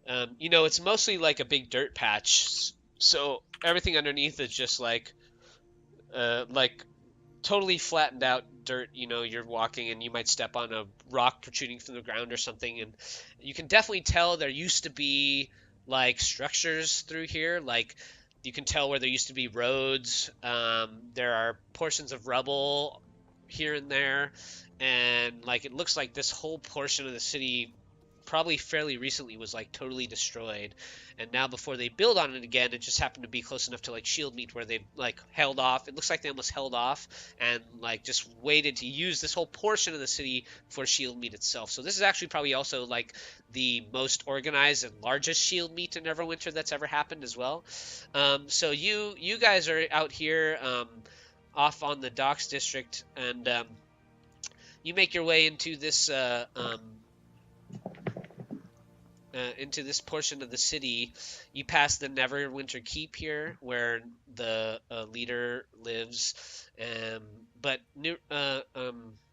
It's mostly like a big dirt patch, so everything underneath is just like totally flattened out dirt. You're walking and you might step on a rock protruding from the ground or something, and you can definitely tell there used to be like structures through here. Like you can tell where there used to be roads. There are portions of rubble here and there, and like it looks like this whole portion of the city probably fairly recently was like totally destroyed, and now before they build on it again, it just happened to be close enough to like Shieldmeet where they like held off. It looks like they almost held off and like just waited to use this whole portion of the city for Shieldmeet itself. So this is actually probably also like the most organized and largest Shieldmeet in Neverwinter that's ever happened as well. So you guys are out here off on the docks district, and you make your way into this portion of the city. You pass the Neverwinter Keep here, where the leader lives. But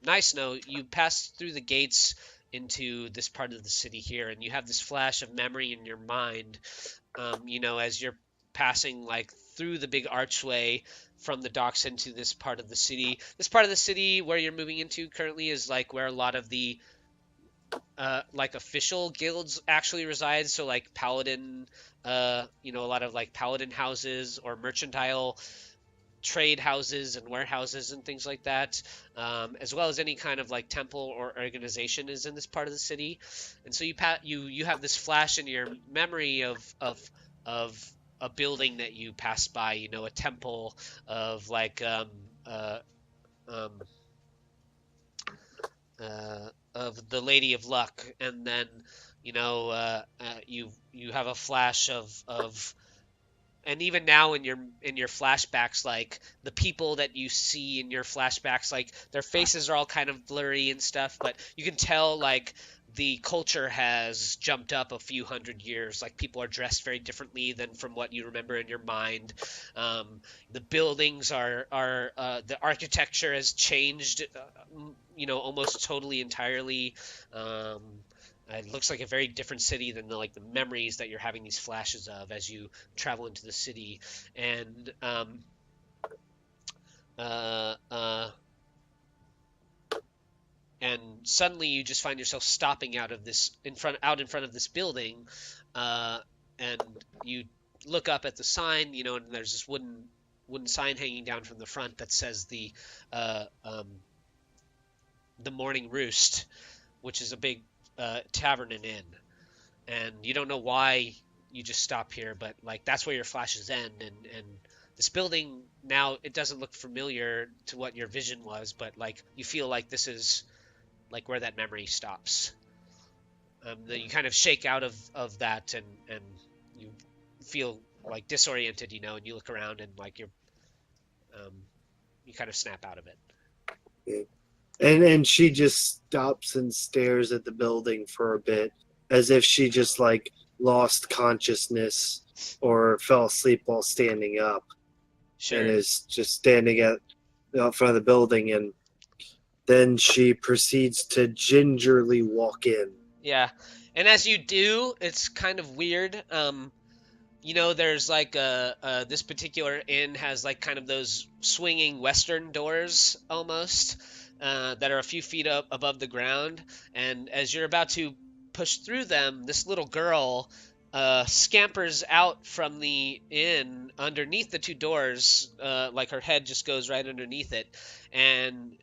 Nice Snow, you pass through the gates into this part of the city here, and you have this flash of memory in your mind. As you're passing like through the big archway from the docks into this part of the city. This part of the city where you're moving into currently is like where a lot of the like official guilds actually reside. So like paladin, a lot of like paladin houses or mercantile trade houses and warehouses and things like that, as well as any kind of like temple or organization is in this part of the city. And so you have this flash in your memory of a building that you passed by, a temple of like of the Lady of Luck, and then you have a flash of and even now in your flashbacks, like the people that you see in your flashbacks, like their faces are all kind of blurry and stuff, but you can tell like the culture has jumped up a few hundred years. Like people are dressed very differently than from what you remember in your mind. The buildings are the architecture has changed, almost totally entirely. It looks like a very different city than the memories that you're having these flashes of as you travel into the city. And and suddenly you just find yourself stopping out in front of this building, and you look up at the sign, and there's this wooden sign hanging down from the front that says the Morning Roost, which is a big tavern and inn. And you don't know why you just stop here, but like that's where your flashes end, and this building now, it doesn't look familiar to what your vision was, but like you feel like this is like where that memory stops. That you kind of shake out of that, and you feel like disoriented, and you look around and like you kind of snap out of it. Yeah. And she just stops and stares at the building for a bit, as if she just like lost consciousness or fell asleep while standing up. Sure. And is just standing out front of the building, and then she proceeds to gingerly walk in. Yeah, and as you do, it's kind of weird. There's like this particular inn has like kind of those swinging western doors almost, that are a few feet up above the ground, and as you're about to push through them, this little girl scampers out from the inn underneath the two doors, like her head just goes right underneath it, and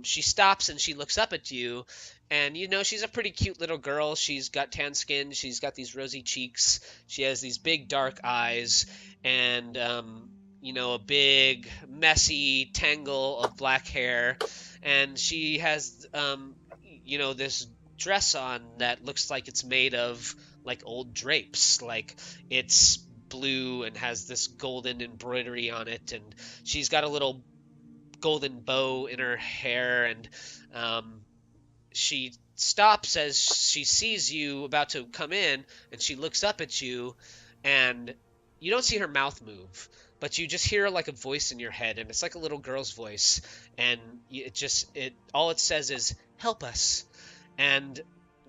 she stops and she looks up at you, and she's a pretty cute little girl. She's got tan skin, she's got these rosy cheeks, she has these big dark eyes, and a big messy tangle of black hair, and she has this dress on that looks like it's made of like old drapes. Like it's blue and has this golden embroidery on it, and she's got a little golden bow in her hair, and she stops as she sees you about to come in, and she looks up at you, and you don't see her mouth move, but you just hear like a voice in your head, and it's like a little girl's voice, and all it says is "help us," and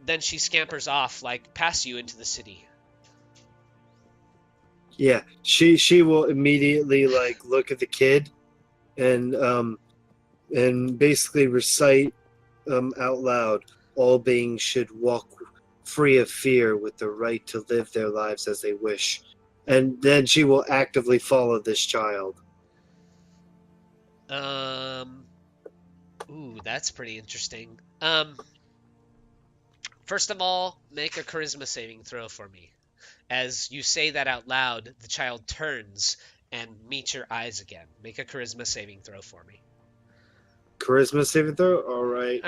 then she scampers off like past you into the city. Yeah, she will immediately like look at the kid, and basically recite out loud, "All beings should walk free of fear with the right to live their lives as they wish. And then she will actively follow this child. Ooh, that's pretty interesting. First of all, make a charisma saving throw for me. As you say that out loud, the child turns and meets your eyes again. Make a charisma saving throw for me. Charisma saving throw? All right.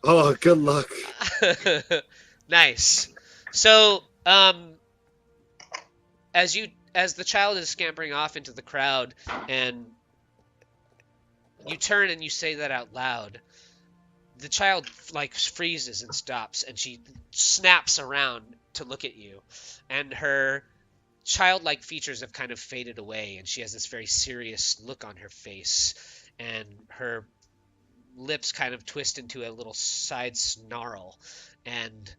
Oh, good luck. Nice. So, as the child is scampering off into the crowd, and you turn and you say that out loud, the child like freezes and stops, and she snaps around to look at you, and her childlike features have kind of faded away, and she has this very serious look on her face, and her lips kind of twist into a little side snarl, and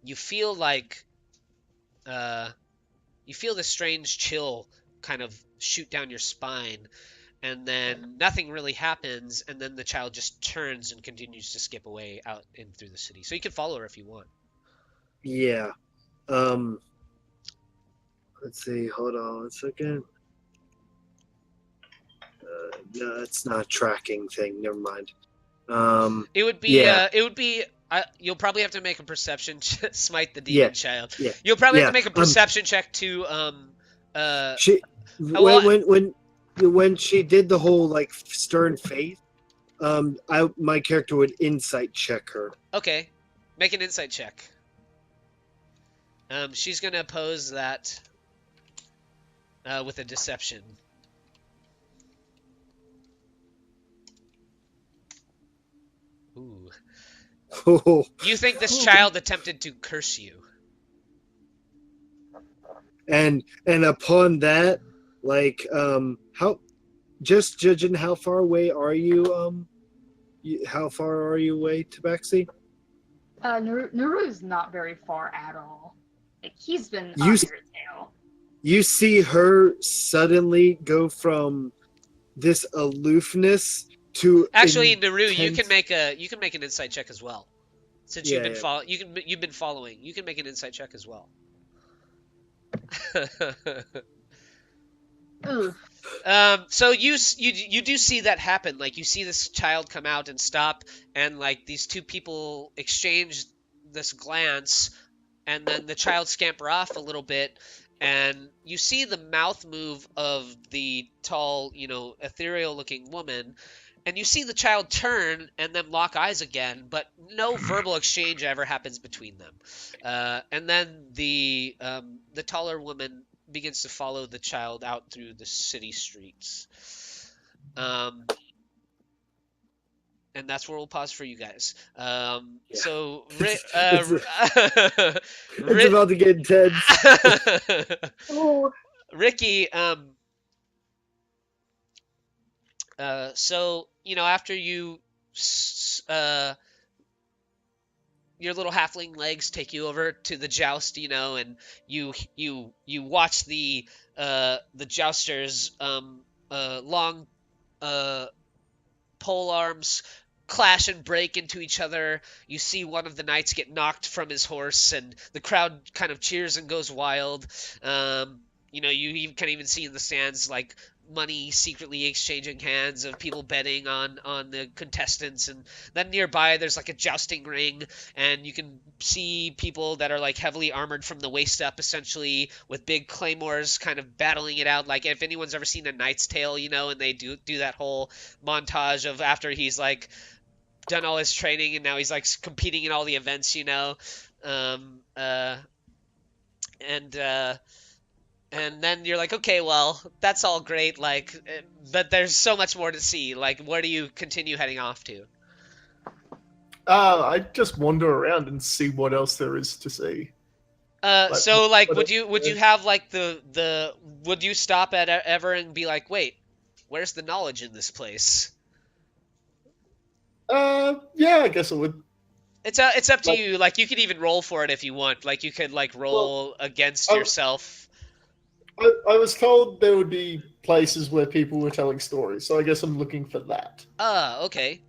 you feel like you feel this strange chill kind of shoot down your spine, and then nothing really happens, and then the child just turns and continues to skip away out in through the city. So you can follow her if you want. Yeah. Let's see. Hold on a second. No, it's not a tracking thing. Never mind. It would be. Yeah. It would be. You'll probably have to make a perception smite the demon child. Yeah. You'll probably have to make a perception check to She when she did the whole like stern face, my character would insight check her. Okay, make an insight check. She's gonna oppose that with a deception. Ooh. Oh. You think this child attempted to curse you? And upon that, like, how, just judging how far away are you? How far are you away, Tabaxi? Nuru's not very far at all. Like, he's been on your tail. You see her suddenly go from this aloofness to actually, Nuru, you can make an insight check as well. Since you've been following, you can make an insight check as well. So you do see that happen. Like, you see this child come out and stop, and like these two people exchange this glance, and then the child scamper off a little bit, and you see the mouth move of the tall, ethereal-looking woman. And you see the child turn and then lock eyes again, but no verbal exchange ever happens between them. And then the taller woman begins to follow the child out through the city streets. And that's where we'll pause for you guys. So, it's about to get intense. Ricky, so, after you, your little halfling legs take you over to the joust, and you watch the jousters, long, pole arms clash and break into each other. You see one of the knights get knocked from his horse, and the crowd kind of cheers and goes wild. You can even see in the stands, like, money secretly exchanging hands of people betting on the contestants, and then nearby there's like a jousting ring, and you can see people that are like heavily armored from the waist up, essentially, with big claymores kind of battling it out. Like, if anyone's ever seen A Knight's Tale, and they do that whole montage of after he's like done all his training and now he's like competing in all the events, and then you're like, okay, well, that's all great, like, but there's so much more to see. Like, where do you continue heading off to? I just wander around and see what else there is to see. Would you have like would you stop at ever and be like, wait, where's the knowledge in this place? Yeah, I guess I would. It's up to you. Like, you could even roll for it if you want. Like, you could like roll against yourself. I was told there would be places where people were telling stories, so I guess I'm looking for that. Okay.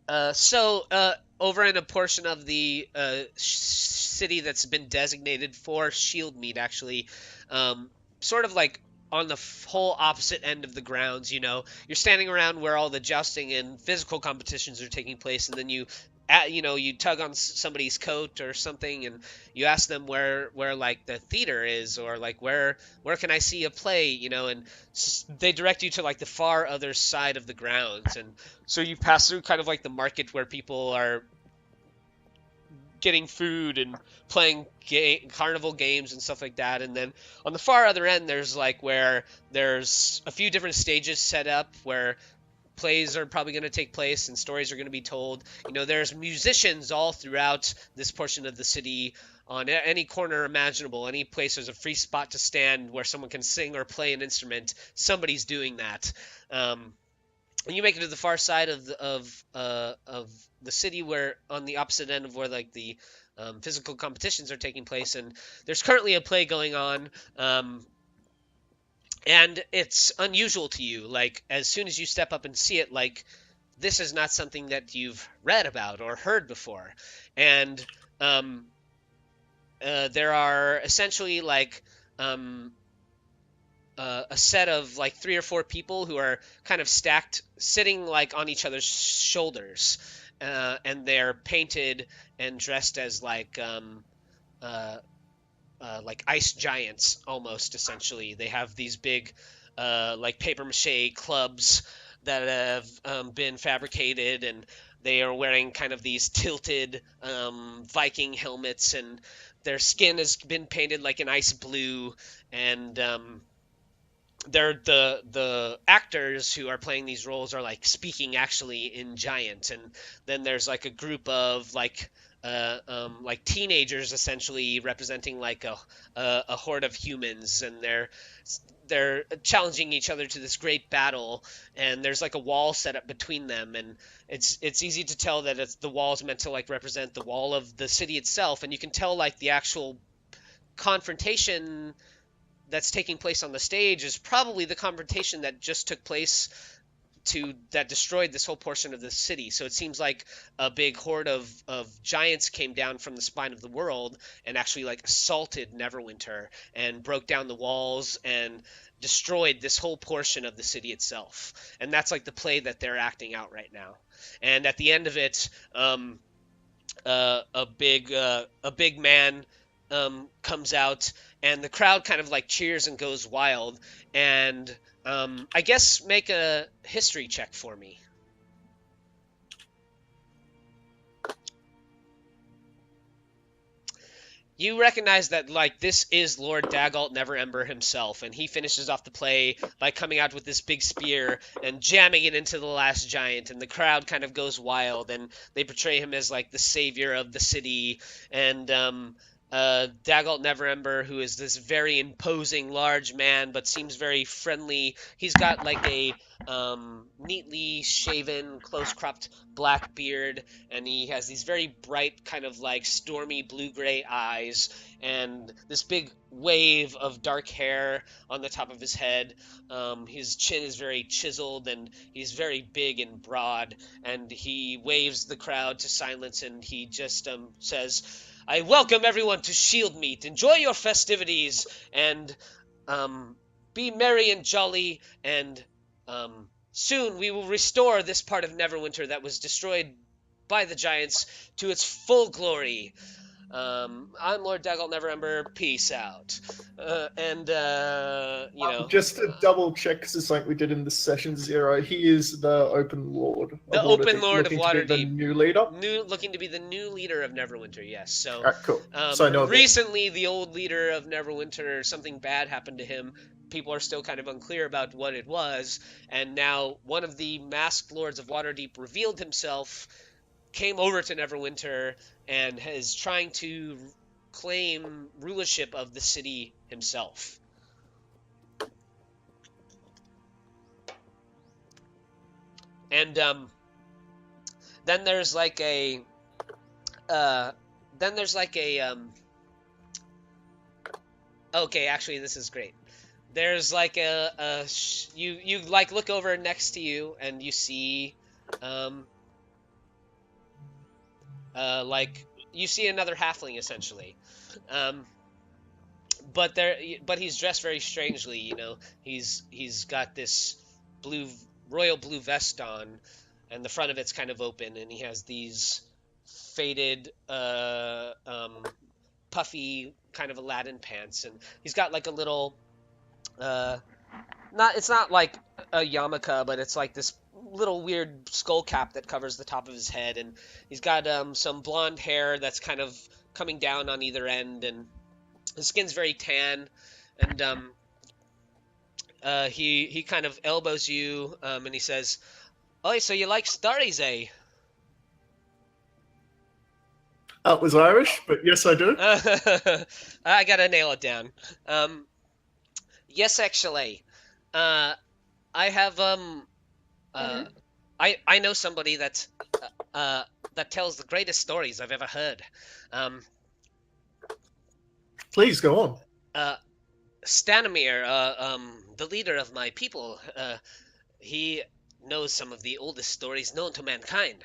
Over in a portion of the city that's been designated for Shieldmeet, actually, sort of like on the whole opposite end of the grounds, you're standing around where all the jousting and physical competitions are taking place, and then you tug on somebody's coat or something, and you ask them where like the theater is, or like where can I see a play, and they direct you to like the far other side of the grounds. And so you pass through kind of like the market where people are getting food and playing carnival games and stuff like that. And then on the far other end, there's like where there's a few different stages set up where plays are probably going to take place and stories are going to be told. There's musicians all throughout this portion of the city. On any corner imaginable, any place there's a free spot to stand where someone can sing or play an instrument, somebody's doing that. And you make it to the far side of the city, where on the opposite end of where like the physical competitions are taking place, and there's currently a play going on, and it's unusual to you. Like, as soon as you step up and see it, like, this is not something that you've read about or heard before. And there are essentially like a set of like 3 or 4 people who are kind of stacked, sitting like on each other's shoulders, and they're painted and dressed as like ice giants almost. Essentially, they have these big like paper mache clubs that have been fabricated, and they are wearing kind of these tilted Viking helmets, and their skin has been painted like an ice blue, and they're the actors who are playing these roles are like speaking actually in giant. And then there's like a group of like teenagers essentially representing like a horde of humans, and they're challenging each other to this great battle, and there's like a wall set up between them, and it's easy to tell that the wall's meant to like represent the wall of the city itself. And you can tell like the actual confrontation that's taking place on the stage is probably the confrontation that just took place that destroyed this whole portion of the city. So it seems like a big horde of giants came down from the spine of the world and actually like assaulted Neverwinter and broke down the walls and destroyed this whole portion of the city itself. And that's like the play that they're acting out right now. And at the end of it, a big man comes out, and the crowd kind of like cheers and goes wild. And I guess make a history check for me. You recognize that like this is Lord Dagalt Neverember himself, and he finishes off the play by coming out with this big spear and jamming it into the last giant, and the crowd kind of goes wild, and they portray him as like the savior of the city. And Dagalt Neverember, who is this very imposing large man but seems very friendly. He's got like a neatly shaven, close-cropped black beard, and he has these very bright kind of like stormy blue-gray eyes, and this big wave of dark hair on the top of his head. His chin is very chiseled, and he's very big and broad, and he waves the crowd to silence, and he just says, "I welcome everyone to Shieldmeet. Enjoy your festivities, and be merry and jolly, and soon we will restore this part of Neverwinter that was destroyed by the giants to its full glory. I'm Lord Dagalt Neverember. Peace out." Just to double check, because it's like we did in the Session 0, he is the Open Lord. The Open Lord of Waterdeep. The new leader? Looking to be the new leader of Neverwinter, yes. So, all right, cool. So I know recently, the old leader of Neverwinter, something bad happened to him. People are still kind of unclear about what it was. And now one of the masked Lords of Waterdeep revealed himself, came over to Neverwinter, and is trying to claim rulership of the city himself. And then there's like a okay, actually this is great. There's like you like look over next to you, and you see like you see another halfling essentially. But he's dressed very strangely. You know, he's got this royal blue vest on, and the front of it's kind of open, and he has these faded, puffy kind of Aladdin pants, and he's got like a little, it's not like a yarmulke, but it's like this little weird skull cap that covers the top of his head, and he's got some blonde hair that's kind of coming down on either end, and his skin's very tan, and he kind of elbows you, and he says, "Oh, so you like stories, eh?" That was Irish, but yes, I do. I gotta nail it down. Yes, actually, I have I know somebody that tells the greatest stories I've ever heard. Please go on. Stanimir, the leader of my people, he knows some of the oldest stories known to mankind.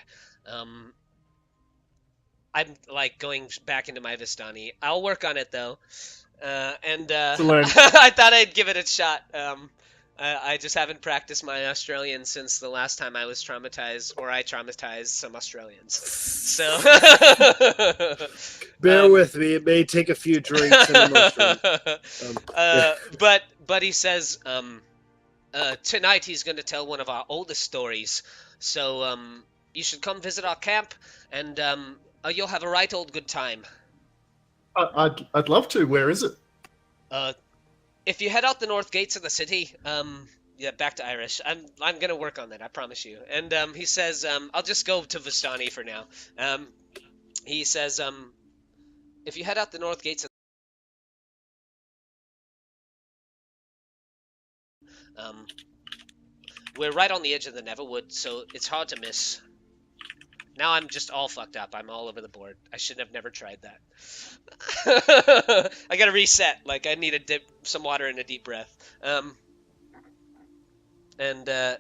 I'm like going back into my Vistani. I'll work on it though. I thought I'd give it a shot. I just haven't practiced my Australian since the last time I was traumatized, or I traumatized some Australians. So bear with me; it may take a few drinks and a mushroom. But he says tonight he's going to tell one of our oldest stories. So you should come visit our camp, and you'll have a right old good time. I'd love to. Where is it? If you head out the north gates of the city, yeah, back to Irish. I'm gonna work on that, I promise you. And he says, I'll just go to Vistani for now. He says, if you head out the north gates of we're right on the edge of the Neverwood, so it's hard to miss. Now I'm just all fucked up. I'm all over the board. I should have never tried that. I gotta reset. Like, I need to dip some water in a deep breath. And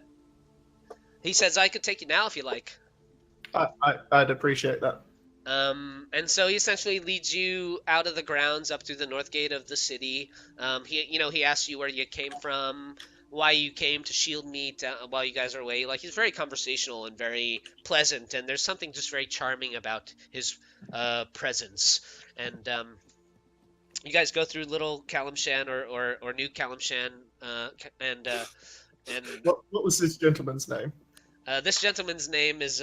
he says I could take you now if you like. I'd appreciate that. And so he essentially leads you out of the grounds up through the north gate of the city. He asks you where you came from, why you came to Shieldmeet while you guys are away. Like, he's very conversational and very pleasant, and there's something just very charming about his presence. And you guys go through Little Calimshan or New Calimshan, and what was this gentleman's name? This gentleman's name is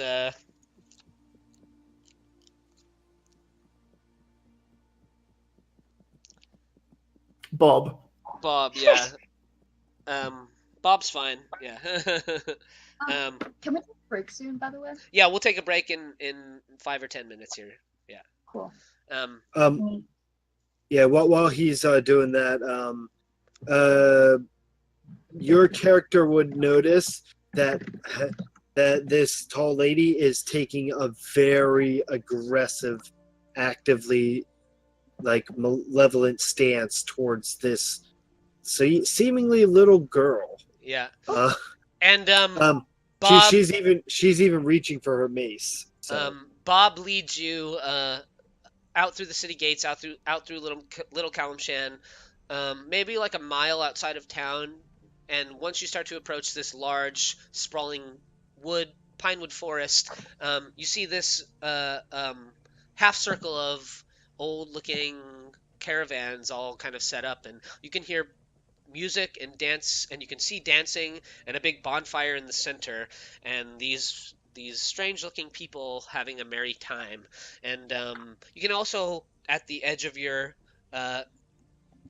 Bob. Bob, yeah. Bob's fine. Yeah. Can we take a break soon, by the way? Yeah, we'll take a break in 5 or 10 minutes here. Yeah. Cool. Yeah. While he's doing that, your character would notice that this tall lady is taking a very aggressive, actively, like, malevolent stance towards this seemingly little girl. Yeah. And Bob, she's even reaching for her mace. So. Bob leads you out through the city gates, out through Little Calimshan, maybe like a mile outside of town, and once you start to approach this large, sprawling pinewood forest, you see this half circle of old-looking caravans all kind of set up, and you can hear music and dance, and you can see dancing and a big bonfire in the center, and these strange-looking people having a merry time. And you can also, at the edge of your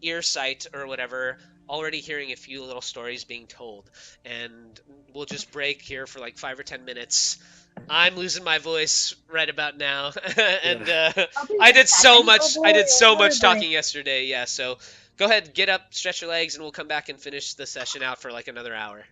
ear sight or whatever, already hearing a few little stories being told. And we'll just break here for like 5 or 10 minutes. I'm losing my voice right about now, and I did so much talking yesterday. Yeah, so go ahead, get up, stretch your legs, and we'll come back and finish the session out for like another hour.